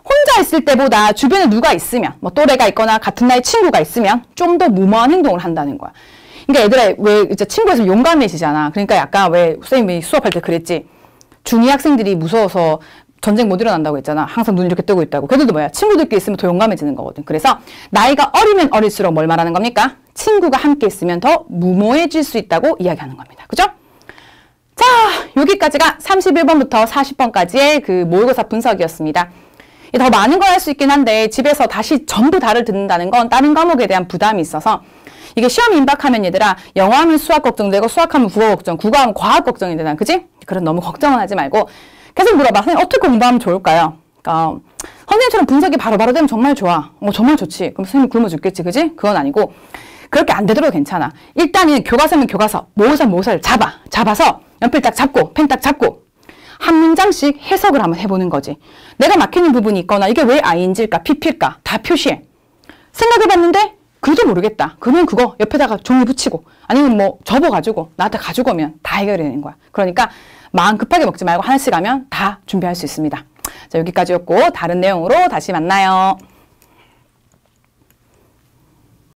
A: 혼자 있을 때보다 주변에 누가 있으면, 뭐 또래가 있거나 같은 나이 친구가 있으면 좀 더 무모한 행동을 한다는 거야. 그러니까 얘들아 왜 이제 친구가 있으면 용감해지잖아. 그러니까 약간 왜 선생님이 수업할 때 그랬지. 중2 학생들이 무서워서 전쟁 못 일어난다고 했잖아. 항상 눈 이렇게 뜨고 있다고. 걔들도 뭐야? 친구들끼리 있으면 더 용감해지는 거거든. 그래서 나이가 어리면 어릴수록 뭘 말하는 겁니까? 친구가 함께 있으면 더 무모해질 수 있다고 이야기하는 겁니다. 그죠? 자, 여기까지가 31번부터 40번까지의 그 모의고사 분석이었습니다. 더 많은 걸 할 수 있긴 한데 집에서 다시 전부 다를 듣는다는 건 다른 과목에 대한 부담이 있어서 이게 시험 임박하면 얘들아 영어하면 수학 걱정되고 수학하면 국어 걱정, 국어하면 과학 걱정이 되나, 그지? 그런 너무 걱정은 하지 말고 계속 물어봐. 선생님 어떻게 공부하면 좋을까요? 선생님처럼 분석이 바로바로 되면 정말 좋아. 정말 좋지. 그럼 선생님 굶어 죽겠지, 그지? 그건 아니고 그렇게 안 되더라도 괜찮아. 일단은 교과서면 교과서, 모의고사는 모의고사를 잡아서 연필 딱 잡고 펜 딱 잡고 한 문장씩 해석을 한번 해보는 거지. 내가 막히는 부분이 있거나 이게 왜 ing일까, pp일까 다 표시해. 생각해봤는데 그래도 모르겠다. 그러면 그거 옆에다가 종이 붙이고 아니면 뭐 접어가지고 나한테 가지고 오면 다 해결이 되는 거야. 그러니까 마음 급하게 먹지 말고 하나씩 하면 다 준비할 수 있습니다. 자, 여기까지였고 다른 내용으로 다시 만나요.